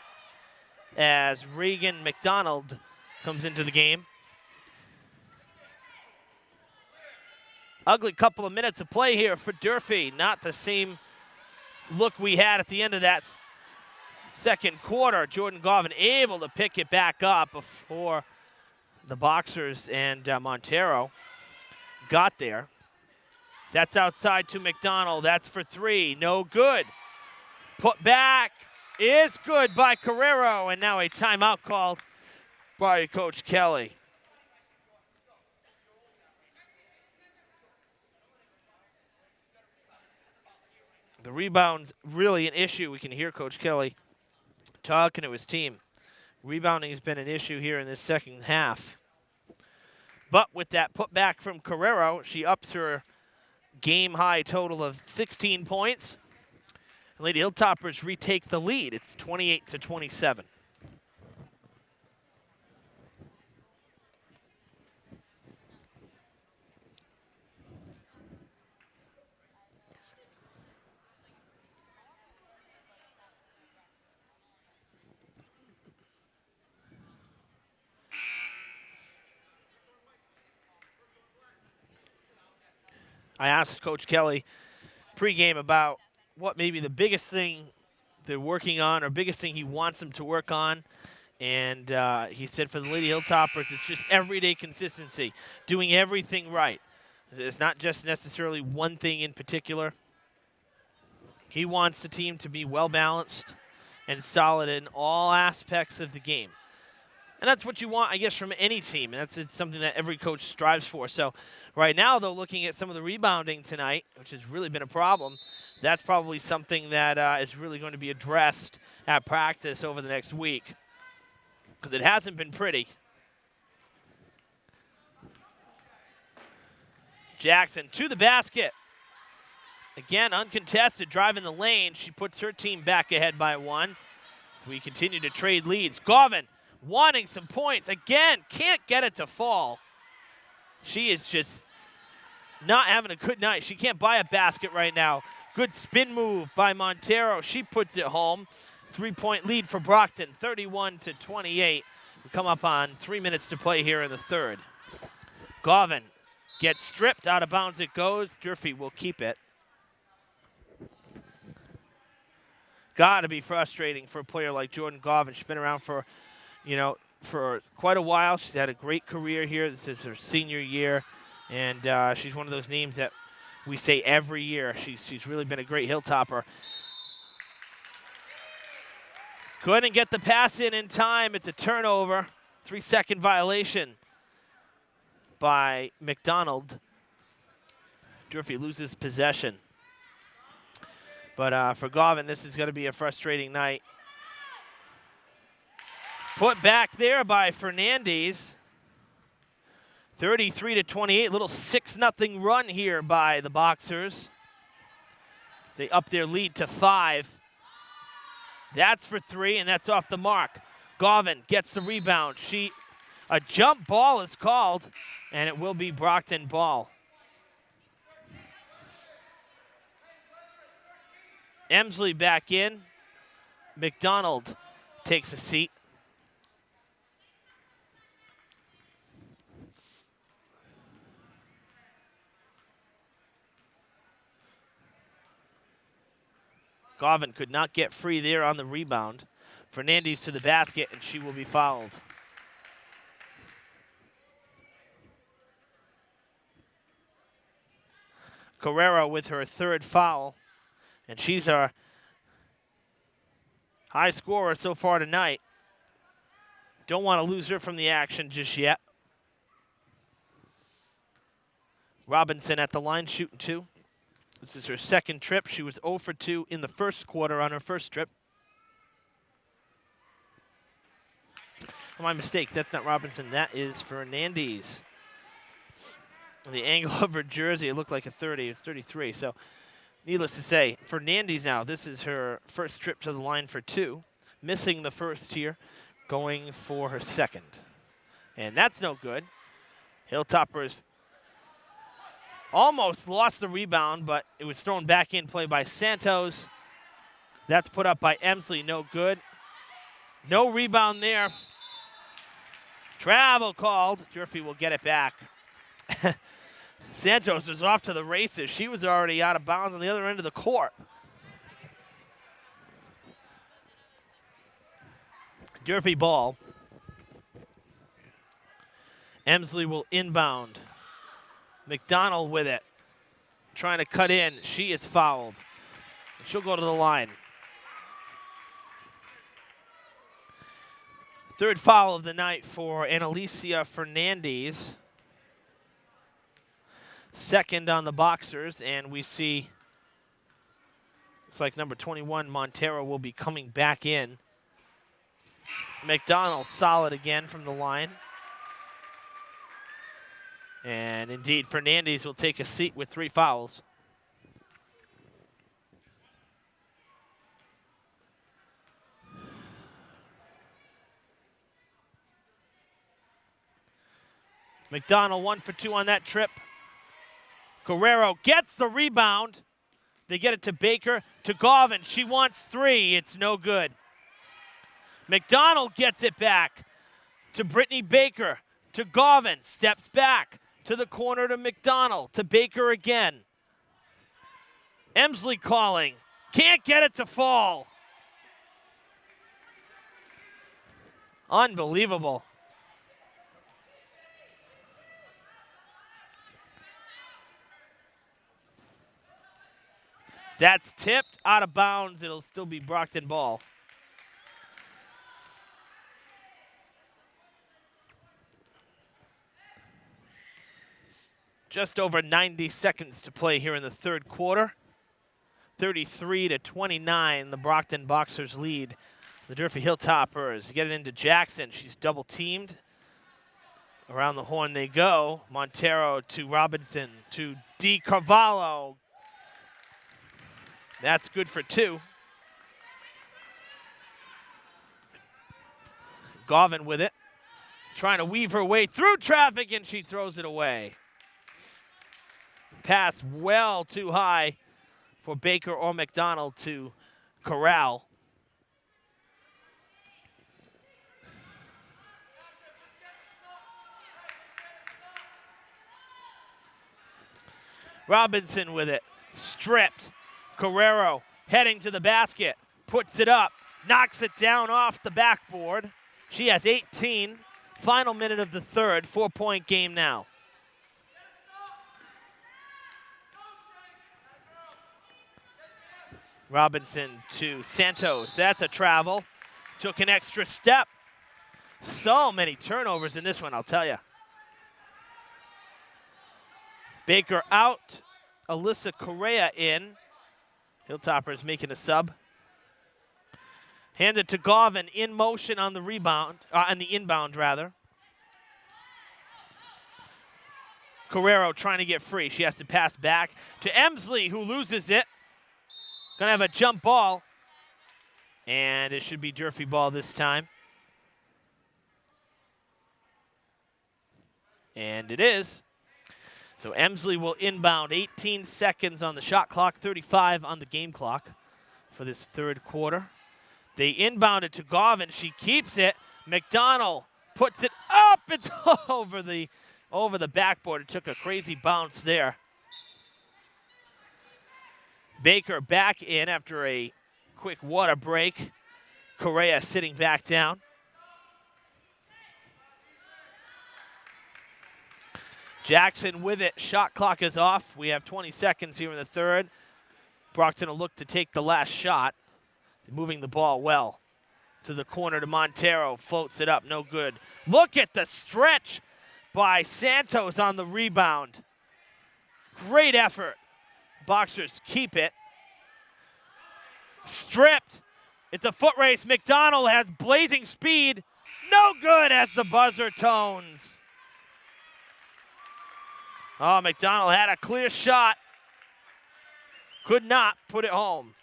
as Reagan McDonald comes into the game. Ugly couple of minutes of play here for Durfee. Not the same look we had at the end of that second quarter. Jordan Govan able to pick it back up before the Boxers and Montero got there. That's outside to McDonald. That's for three. No good. Put back is good by Carrero, and now a timeout called by Coach Kelly. The rebound's really an issue. We can hear Coach Kelly talking to his team. Rebounding has been an issue here in this second half. But with that putback from Carrero, she ups her game-high total of 16 points. Lady Hilltoppers retake the lead. It's 28-27. I asked Coach Kelly pregame about what maybe the biggest thing they're working on or biggest thing he wants them to work on. And he said for the Lady Hilltoppers, it's just everyday consistency, doing everything right. It's not just necessarily one thing in particular. He wants the team to be well-balanced and solid in all aspects of the game. And that's what you want, I guess, from any team. And it's something that every coach strives for. So right now, though, looking at some of the rebounding tonight, which has really been a problem, that's probably something that is really going to be addressed at practice over the next week. Because it hasn't been pretty. Jackson to the basket. Again, uncontested, driving the lane. She puts her team back ahead by one. We continue to trade leads. Govan wanting some points. Again, can't get it to fall. She is just not having a good night. She can't buy a basket right now. Good spin move by Montero. She puts it home. 3-point lead for Brockton, 31-28. We come up on 3 minutes to play here in the third. Govan gets stripped, out of bounds it goes. Durfee will keep it. Gotta be frustrating for a player like Jordan Govan. She's been around for, for quite a while. She's had a great career here. This is her senior year, and she's one of those names that we say every year. She's really been a great Hilltopper. Couldn't get the pass in time. It's a turnover. 3-second violation by McDonald. Durfee loses possession. But for Govan, this is going to be a frustrating night. Put back there by Fernandez. 33-28, little 6-0 run here by the Boxers. They up their lead to 5. That's for 3, and that's off the mark. Govan gets the rebound. A jump ball is called, and it will be Brockton ball. Emsley back in. McDonald takes a seat. Govan could not get free there on the rebound. Fernandez to the basket, and she will be fouled. Carrera with her 3rd foul, and she's our high scorer so far tonight. Don't want to lose her from the action just yet. Robinson at the line shooting 2. This is her 2nd trip. She was 0 for 2 in the first quarter on her first trip. Oh, my mistake. That's not Robinson. That is Fernandez. The angle of her jersey, it looked like a 30. It's 33. So, needless to say, Fernandez now, this is her first trip to the line for 2. Missing the first here, going for her 2nd. And that's no good. Hilltoppers almost lost the rebound, but it was thrown back in play by Santos. That's put up by Emsley, no good. No rebound there. Travel called. Durfee will get it back. Santos is off to the races. She was already out of bounds on the other end of the court. Durfee ball. Emsley will inbound. McDonald with it. Trying to cut in. She is fouled. She'll go to the line. 3rd foul of the night for Annalicia Fernandez. 2nd on the Boxers, and we see, looks like number 21, Montero, will be coming back in. McDonald solid again from the line. And indeed, Fernandez will take a seat with 3 fouls. McDonald 1 for 2 on that trip. Guerrero gets the rebound. They get it to Baker, to Govan. She wants 3. It's no good. McDonald gets it back to Brittany Baker, to Govan. Steps back to the corner to McDonald, to Baker again. Emsley calling. Can't get it to fall. Unbelievable. That's tipped out of bounds. It'll still be Brockton ball. Just over 90 seconds to play here in the 3rd quarter. 33-29, the Brockton Boxers lead. The Durfee Hilltoppers get it into Jackson. She's double teamed. Around the horn they go. Montero to Robinson to DiCarvalho. That's good for 2. Govan with it. Trying to weave her way through traffic, and she throws it away. Pass well too high for Baker or McDonald to corral. Robinson with it. Stripped. Carrero heading to the basket. Puts it up. Knocks it down off the backboard. She has 18. Final minute of the third. 4-point game now. Robinson to Santos. That's a travel. Took an extra step. So many turnovers in this one, I'll tell you. Baker out. Alyssa Correa in. Hilltoppers making a sub. Handed to Govan in motion on the rebound, on the inbound rather. Carrero trying to get free. She has to pass back to Emsley, who loses it. Gonna have a jump ball. And it should be Durfee ball this time. And it is. So Emsley will inbound. 18 seconds on the shot clock, 35 on the game clock for this third quarter. They inbound it to Govan. She keeps it. McDonald puts it up. It's over the backboard. It took a crazy bounce there. Baker back in after a quick water break. Correa sitting back down. Jackson with it. Shot clock is off. We have 20 seconds here in the third. Brockton will look to take the last shot. Moving the ball well. To the corner to Montero. Floats it up. No good. Look at the stretch by Santos on the rebound. Great effort. Boxers keep it. Stripped. It's a foot race. McDonald has blazing speed. No good as the buzzer tones. Oh, McDonald had a clear shot. Could not put it home.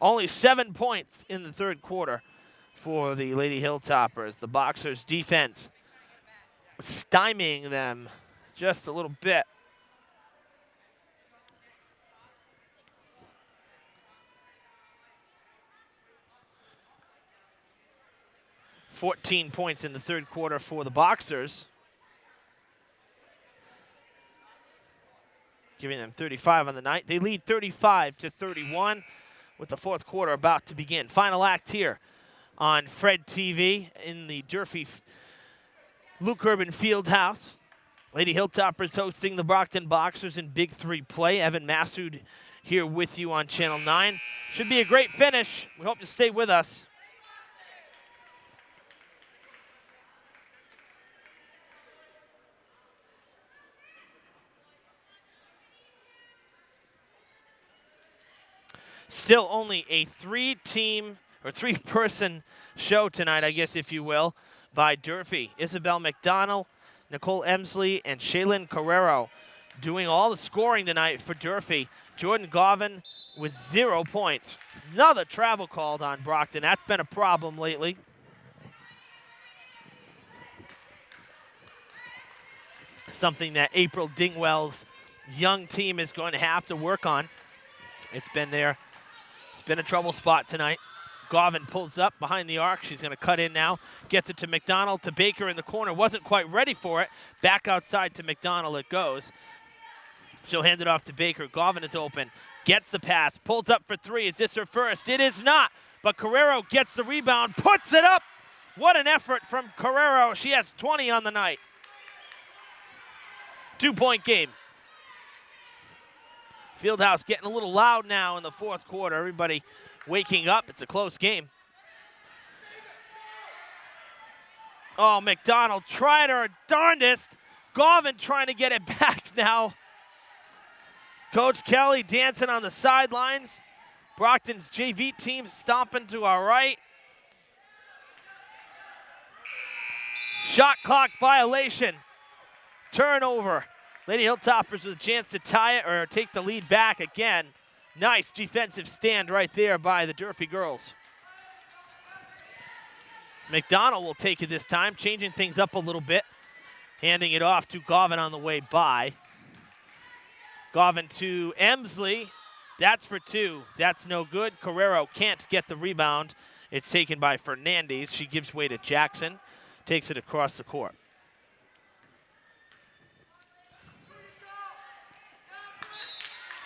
Only 7 points in the third quarter for the Lady Hilltoppers. The Boxers' defense stymieing them just a little bit. 14 points in the third quarter for the Boxers. Giving them 35 on the night. They lead 35-31 with the fourth quarter about to begin. Final act here on Fred TV in the Durfee Luke Urban Fieldhouse. Lady Hilltoppers hosting the Brockton Boxers in Big 3 play. Evan Massoud here with you on Channel 9. Should be a great finish. We hope to stay with us. Still only a three-person show tonight, I guess, if you will, by Durfee. Isabel McDonald, Nicole Emsley, and Shaylin Carrero doing all the scoring tonight for Durfee. Jordan Govan with 0 points. Another travel called on Brockton. That's been a problem lately. Something that April Dingwell's young team is going to have to work on. It's been there. Been a trouble spot tonight. Govan pulls up behind the arc. She's going to cut in now. Gets it to McDonald, to Baker in the corner. Wasn't quite ready for it. Back outside to McDonald it goes. She'll hand it off to Baker. Govan is open. Gets the pass. Pulls up for three. Is this her first? It is not. But Carrero gets the rebound. Puts it up. What an effort from Carrero. She has 20 on the night. 2-point game. Fieldhouse getting a little loud now in the fourth quarter. Everybody waking up. It's a close game. Oh, McDonald tried her darndest. Govan trying to get it back now. Coach Kelly dancing on the sidelines. Brockton's JV team stomping to our right. Shot clock violation. Turnover. Lady Hilltoppers with a chance to tie it or take the lead back again. Nice defensive stand right there by the Durfee girls. McDonald will take it this time, changing things up a little bit. Handing it off to Govan on the way by. Govan to Emsley. That's for two. That's no good. Carrero can't get the rebound. It's taken by Fernandez. She gives way to Jackson. Takes it across the court.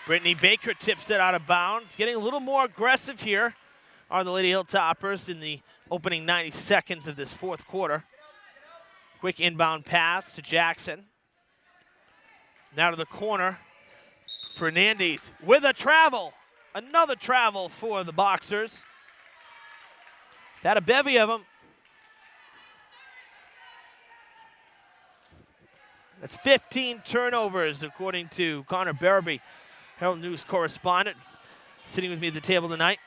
Brittany Baker tips it out of bounds. Getting a little more aggressive here are the Lady Hilltoppers in the opening 90 seconds of this fourth quarter. Quick inbound pass to Jackson. Now to the corner. Fernandez with a travel. Another travel for the Boxers. Had a bevy of them. That's 15 turnovers, according to Connor Barabee, Herald News correspondent, sitting with me at the table tonight.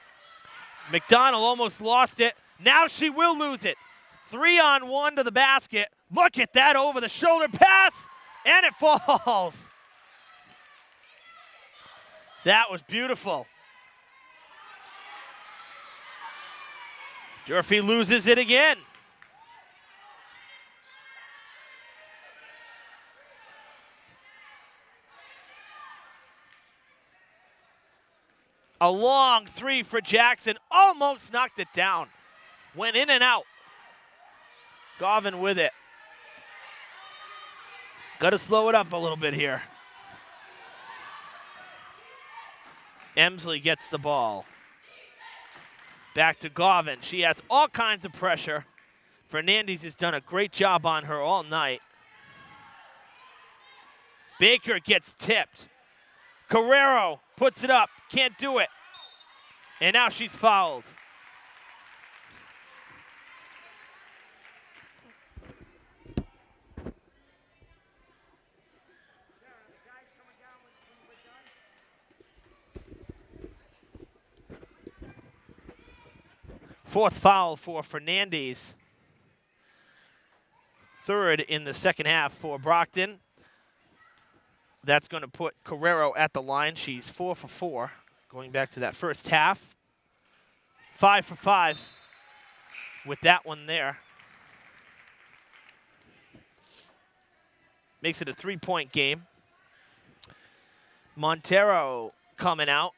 McDonald almost lost it. Now she will lose it. 3-on-1 to the basket. Look at that over-the-shoulder pass, and it falls. That was beautiful. Durfee loses it again. A long three for Jackson. Almost knocked it down. Went in and out. Garvin with it. Got to slow it up a little bit here. Emsley gets the ball. Back to Garvin. She has all kinds of pressure. Fernandez has done a great job on her all night. Baker gets tipped. Carrero puts it up. Can't do it. And now she's fouled. Fourth foul for Fernandez. Third in the second half for Brockton. That's going to put Carrero at the line. She's 4 for 4, going back to that first half. 5 for 5 with that one there. Makes it a 3-point game. Montero coming out.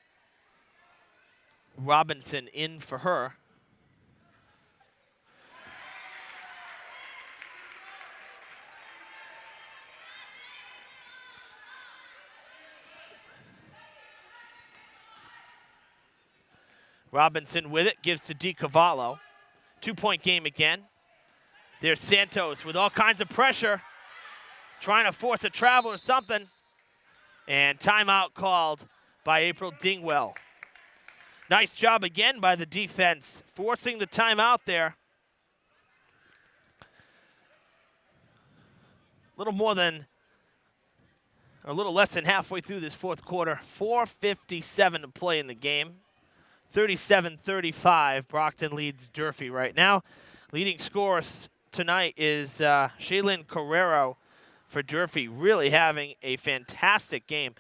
Robinson in for her. Robinson with it, gives to DiCavallo. 2-point game again. There's Santos with all kinds of pressure, trying to force a travel or something. And timeout called by April Dingwell. Nice job again by the defense, forcing the timeout there. A little less than halfway through this fourth quarter. 4:57 to play in the game. 37-35, Brockton leads Durfee right now. Leading scorers tonight is Shaylin Carrero for Durfee, really having a fantastic game.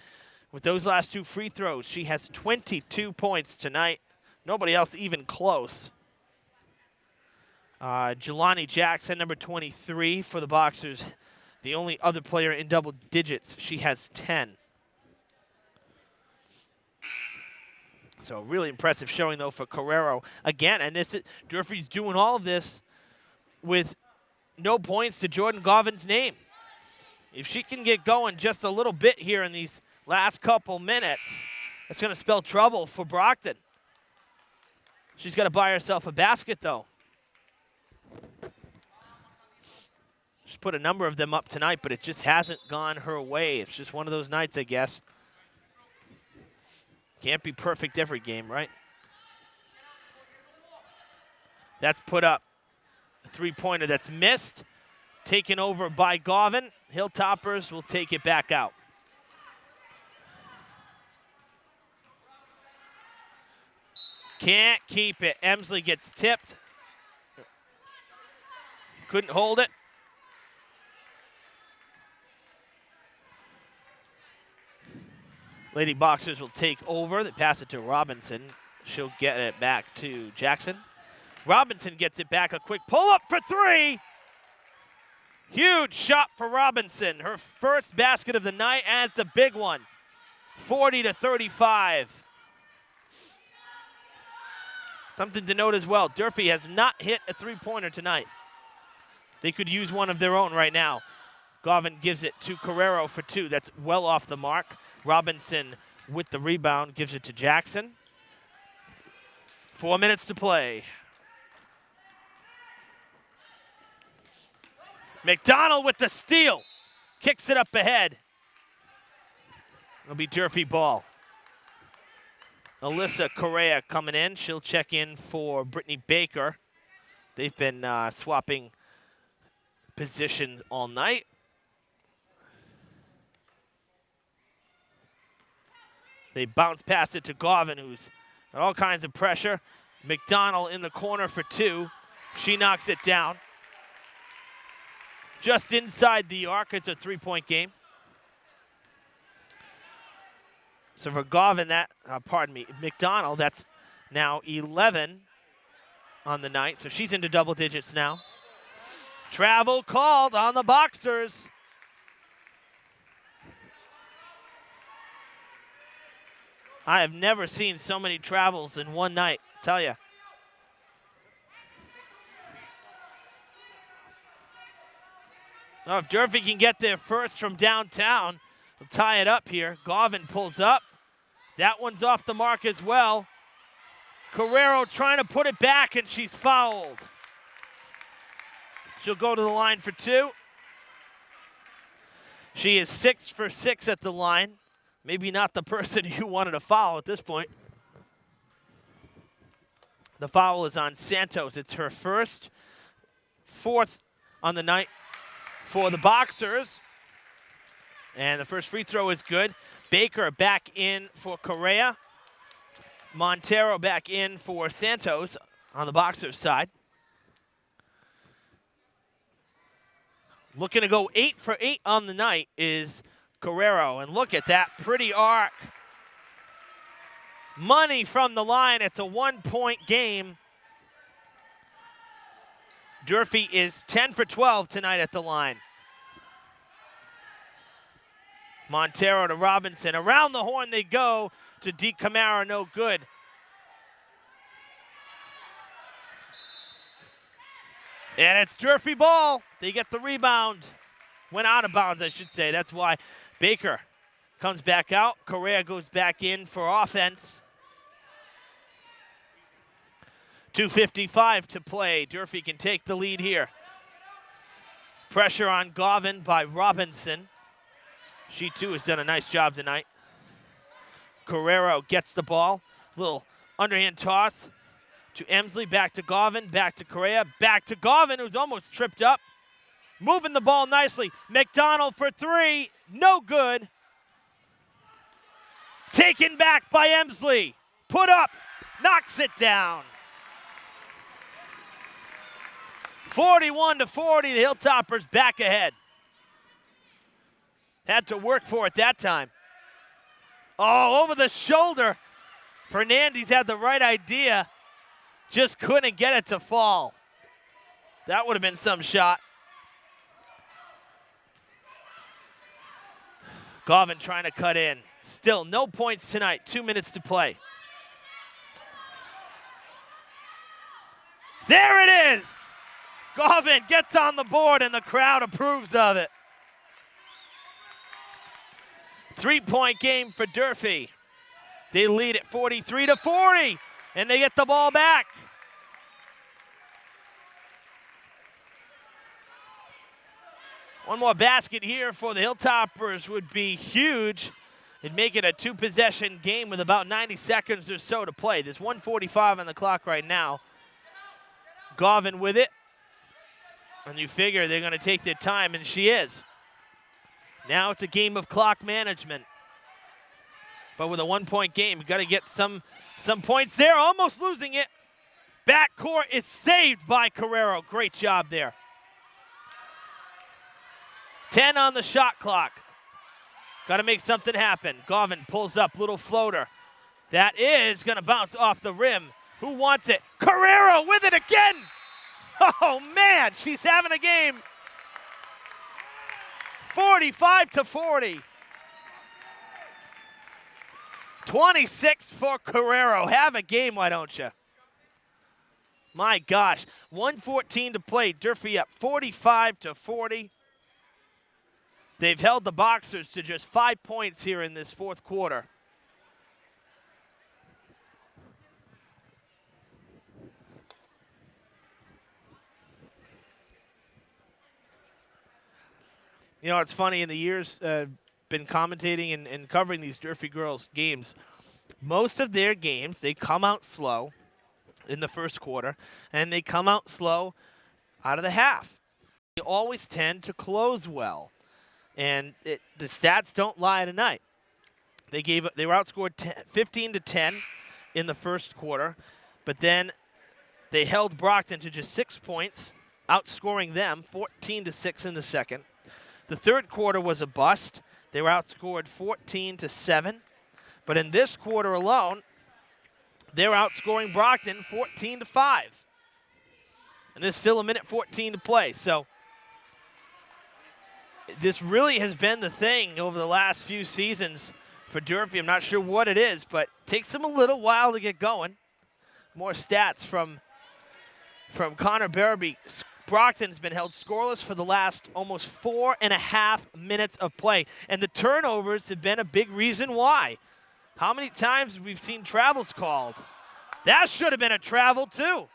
With those last two free throws, she has 22 points tonight. Nobody else even close. Jelani Jackson, number 23 for the Boxers, the only other player in double digits. She has 10. So really impressive showing, though, for Carrero. Again, and Durfee's doing all of this with no points to Jordan Garvin's name. If she can get going just a little bit here in these last couple minutes, it's going to spell trouble for Brockton. She's got to buy herself a basket, though. She's put a number of them up tonight, but it just hasn't gone her way. It's just one of those nights, I guess. Can't be perfect every game, right? That's put up. A three-pointer that's missed. Taken over by Garvin. Hilltoppers will take it back out. Can't keep it. Emsley gets tipped. Couldn't hold it. Lady Boxers will take over. They pass it to Robinson. She'll get it back to Jackson. Robinson gets it back. A quick pull-up for three. Huge shot for Robinson. Her first basket of the night, and it's a big one. 40-35. Something to note as well, Durfee has not hit a three-pointer tonight. They could use one of their own right now. Govin gives it to Carrero for two. That's well off the mark. Robinson with the rebound gives it to Jackson. 4 minutes to play. McDonald with the steal. Kicks it up ahead. It'll be Durfee ball. Alyssa Correa coming in. She'll check in for Brittany Baker. They've been swapping positions all night. They bounce past it to Govin, who's got all kinds of pressure. McDonald in the corner for two. She knocks it down. Just inside the arc, it's a three-point game. So for Govin, McDonald, that's now 11 on the night. So she's into double digits now. Travel called on the Boxers. I have never seen so many travels in one night, I tell you. Well, if Durfee can get there first from downtown, we'll tie it up here. Govin pulls up. That one's off the mark as well. Carrero trying to put it back, and she's fouled. She'll go to the line for two. She is 6 for 6 at the line. Maybe not the person you wanted to foul at this point. The foul is on Santos. It's her first, fourth on the night for the Boxers. And the first free throw is good. Baker back in for Correa. Montero back in for Santos on the Boxers side. Looking to go 8 for 8 on the night is Carrero. And look at that pretty arc. Money from the line. It's a 1-point game. Durfee is 10 for 12 tonight at the line. Montero to Robinson. Around the horn they go to DeCamara, no good. And it's Durfee ball. They get the rebound. Went out of bounds, I should say. That's why Baker comes back out. Correa goes back in for offense. 2:55 to play. Durfee can take the lead here. Pressure on Govin by Robinson. She, too, has done a nice job tonight. Carrero gets the ball. Little underhand toss to Emsley. Back to Govin. Back to Correa. Back to Govin, who's almost tripped up. Moving the ball nicely. McDonald for three. No good. Taken back by Emsley. Put up. Knocks it down. 41-40. The Hilltoppers back ahead. Had to work for it that time. Oh, over the shoulder. Fernandez had the right idea. Just couldn't get it to fall. That would have been some shot. Govin trying to cut in. Still no points tonight. 2 minutes to play. There it is. Govin gets on the board and the crowd approves of it. 3-point game for Durfee. They lead at 43-40, and they get the ball back. One more basket here for the Hilltoppers would be huge. It'd make it a two-possession game with about 90 seconds or so to play. There's 1:45 on the clock right now. Govin with it. And you figure they're going to take their time, and she is. Now it's a game of clock management. But with a 1-point game, you've got to get some points there. Almost losing it. Backcourt is saved by Carrero. Great job there. 10 on the shot clock. Got to make something happen. Govin pulls up, little floater. That is going to bounce off the rim. Who wants it? Carrero with it again. Oh, man, she's having a game. 45-40. 26 for Carrero. Have a game, why don't you? My gosh, 1:14 to play. Durfee up 45-40. They've held the Boxers to just 5 points here in this fourth quarter. You know, it's funny, in the years been commentating and covering these Durfee girls games, most of their games, they come out slow in the first quarter, and they come out slow out of the half. They always tend to close well, and the stats don't lie tonight. They were outscored 15-10 in the first quarter, but then they held Brockton to just 6 points, outscoring them 14-6 in the second. The third quarter was a bust. They were outscored 14-7, but in this quarter alone, they're outscoring Brockton 14-5. And there's still 1:14 to play. So this really has been the thing over the last few seasons for Durfee. I'm not sure what it is, but it takes them a little while to get going. More stats from Connor Barabee. Brockton's been held scoreless for the last almost 4.5 minutes of play. And the turnovers have been a big reason why. How many times we've seen travels called? That should have been a travel too.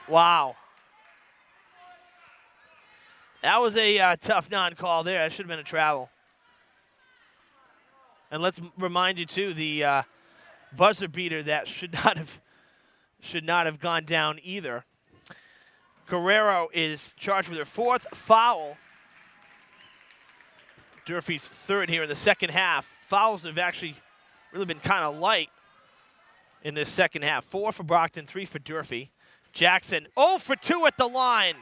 Wow. That was a tough non-call there. That should have been a travel. And let's remind you too, the buzzer beater that should not have gone down either. Guerrero is charged with her 4th foul. Durfee's 3rd here in the second half. Fouls have actually really been kind of light in this second half. 4 for Brockton, 3 for Durfee. Jackson 0 for 2 at the line.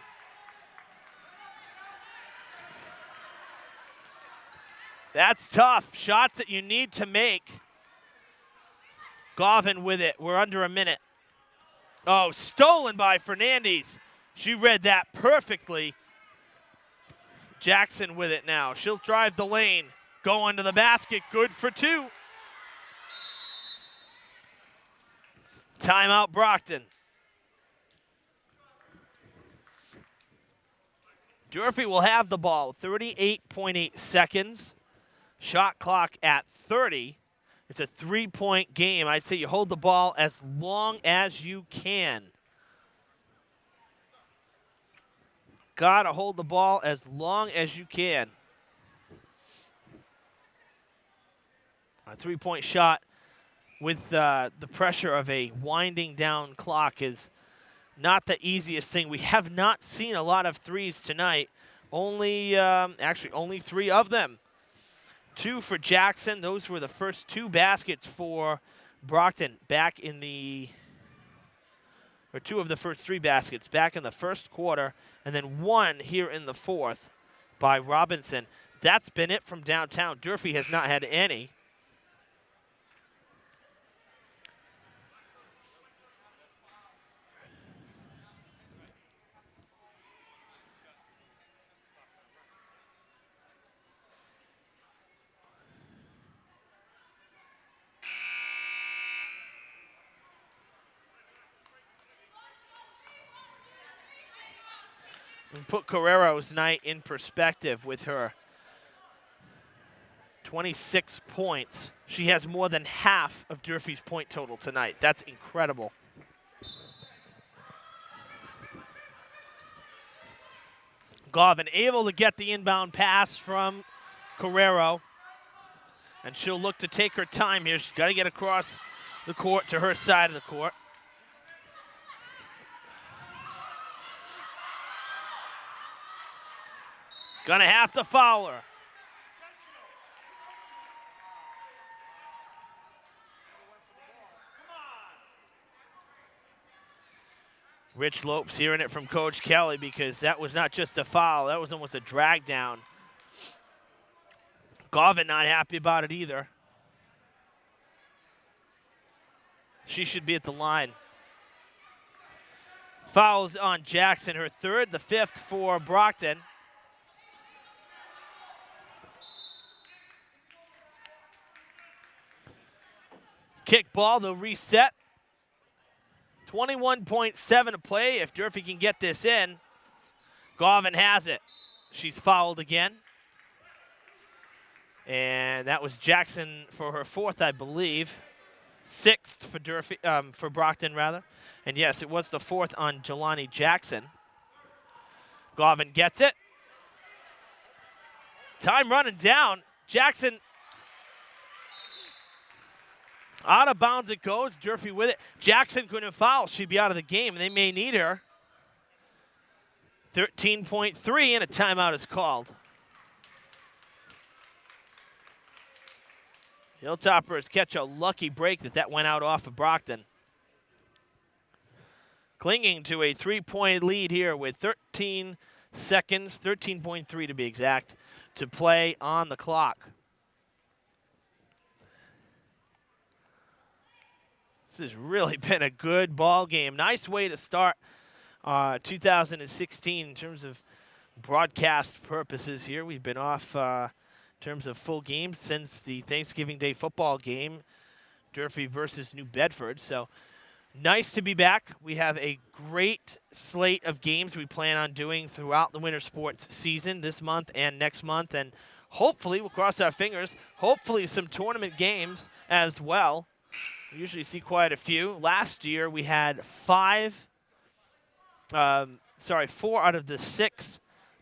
That's tough. Shots that you need to make. Govan with it. We're under a minute. Oh, stolen by Fernandez. She read that perfectly. Jackson with it now. She'll drive the lane. Go into the basket. Good for 2. Timeout Brockton. Durfee will have the ball. 38.8 seconds. Shot clock at 30. It's a 3-point game. I'd say you hold the ball as long as you can. Gotta hold the ball as long as you can. A 3-point shot with the pressure of a winding down clock is not the easiest thing. We have not seen a lot of threes tonight. Actually only 3 of them. 2 for Jackson. Those were the first 2 baskets for Brockton back in or 2 of the first 3 baskets back in the first quarter, and then 1 here in the fourth by Robinson. That's been it from downtown. Durfee has not had any. And put Carrero's night in perspective with her 26 points. She has more than half of Durfee's point total tonight. That's incredible. Govan able to get the inbound pass from Carrero. And she'll look to take her time here. She's got to get across the court to her side of the court. Gonna have to foul her. Rich Lopes hearing it from Coach Kelly because that was not just a foul, that was almost a drag down. Govan not happy about it either. She should be at the line. Fouls on Jackson, her 3rd, the 5th for Brockton. kick ball. They'll reset. 21.7 to play. If Durfee can get this in, Garvin has it. She's fouled again. And that was Jackson for her fourth, I believe. Sixth for Durfee, for Brockton, rather. And yes, it was the fourth on Jelani Jackson. Garvin gets it. Time running down. Jackson out of bounds it goes. Durfee with it. Jackson couldn't foul. She'd be out of the game. They may need her. 13.3 and a timeout is called. Hilltoppers catch a lucky break that went out off of Brockton. Clinging to a 3-point lead here with 13 seconds, 13.3 to be exact, to play on the clock. This has really been a good ball game. Nice way to start 2016 in terms of broadcast purposes here. We've been off in terms of full games since the Thanksgiving Day football game, Durfee versus New Bedford. So nice to be back. We have a great slate of games we plan on doing throughout the winter sports season this month and next month. And hopefully, we'll cross our fingers, hopefully some tournament games as well. We usually see quite a few. Last year, we had 4 out of the 6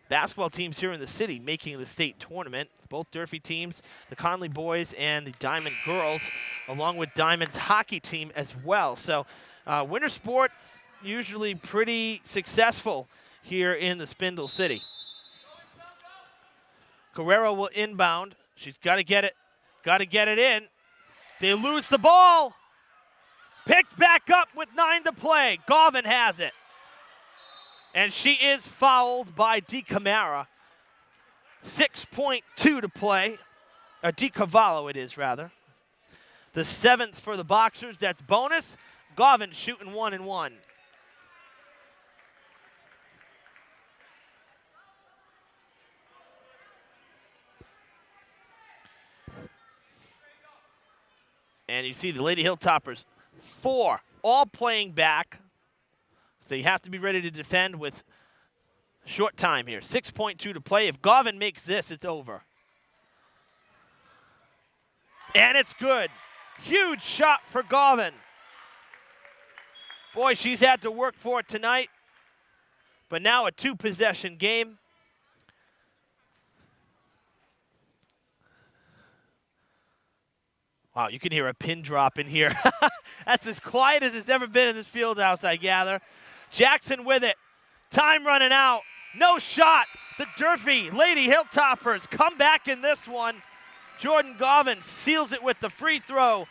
basketball teams here in the city making the state tournament. Both Durfee teams, the Conley boys and the Diamond girls, along with Diamond's hockey team as well. So winter sports usually pretty successful here in the Spindle City. Carrero will inbound. She's got to get it in. They lose the ball. Picked back up with 9 to play. Garvin has it. And she is fouled by DeCamara. 6.2 to play. DeCavallo it is, rather. The 7th for the Boxers. That's bonus. Garvin shooting 1-1. And you see the Lady Hilltoppers, 4, all playing back. So you have to be ready to defend with short time here. 6.2 to play. If Garvin makes this, it's over. And it's good. Huge shot for Garvin. Boy, she's had to work for it tonight. But now a 2-possession game. Wow, you can hear a pin drop in here. That's as quiet as it's ever been in this field house, I gather. Jackson with it. Time running out. No shot. The Durfee Lady Hilltoppers come back in this one. Jordan Garvin seals it with the free throw.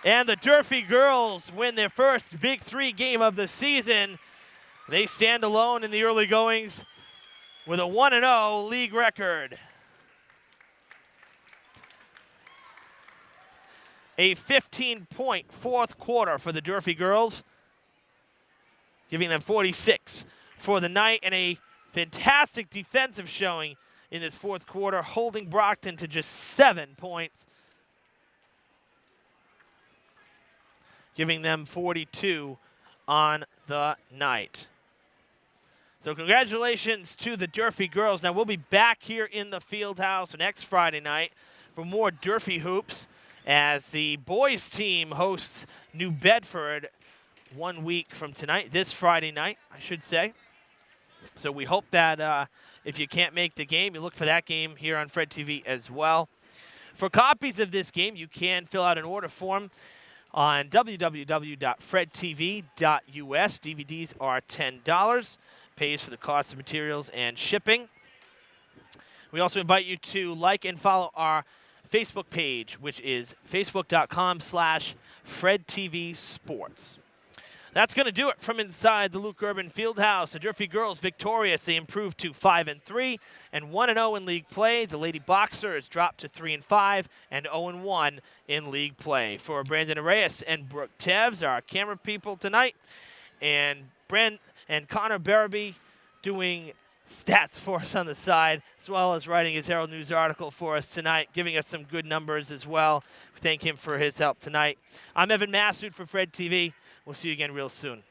And the Durfee girls win their first Big 3 game of the season. They stand alone in the early goings with a 1-0 league record. A 15-point fourth quarter for the Durfee girls, giving them 46 for the night, and a fantastic defensive showing in this fourth quarter, holding Brockton to just 7 points, giving them 42 on the night. So congratulations to the Durfee girls. Now we'll be back here in the field house next Friday night for more Durfee hoops, as the boys team hosts New Bedford 1 week from tonight, this Friday night, I should say. So we hope that if you can't make the game, you look for that game here on Fred TV as well. For copies of this game, you can fill out an order form on www.fredtv.us. DVDs are $10. Pays for the cost of materials and shipping. We also invite you to like and follow our Facebook page, which is facebook.com/FredTVSports. That's going to do it from inside the Luke Urban Fieldhouse. The Durfee girls victorious. They improved to 5-3 and 1-0 in league play. The Lady Boxers dropped to 3-5 and 0-1 in league play. For Brandon Arrayes and Brooke Tevs, our camera people tonight, and Connor Barabee doing stats for us on the side, as well as writing his Herald News article for us tonight, giving us some good numbers as well. We thank him for his help tonight. I'm Evan Massoud for Fred TV. We'll see you again real soon.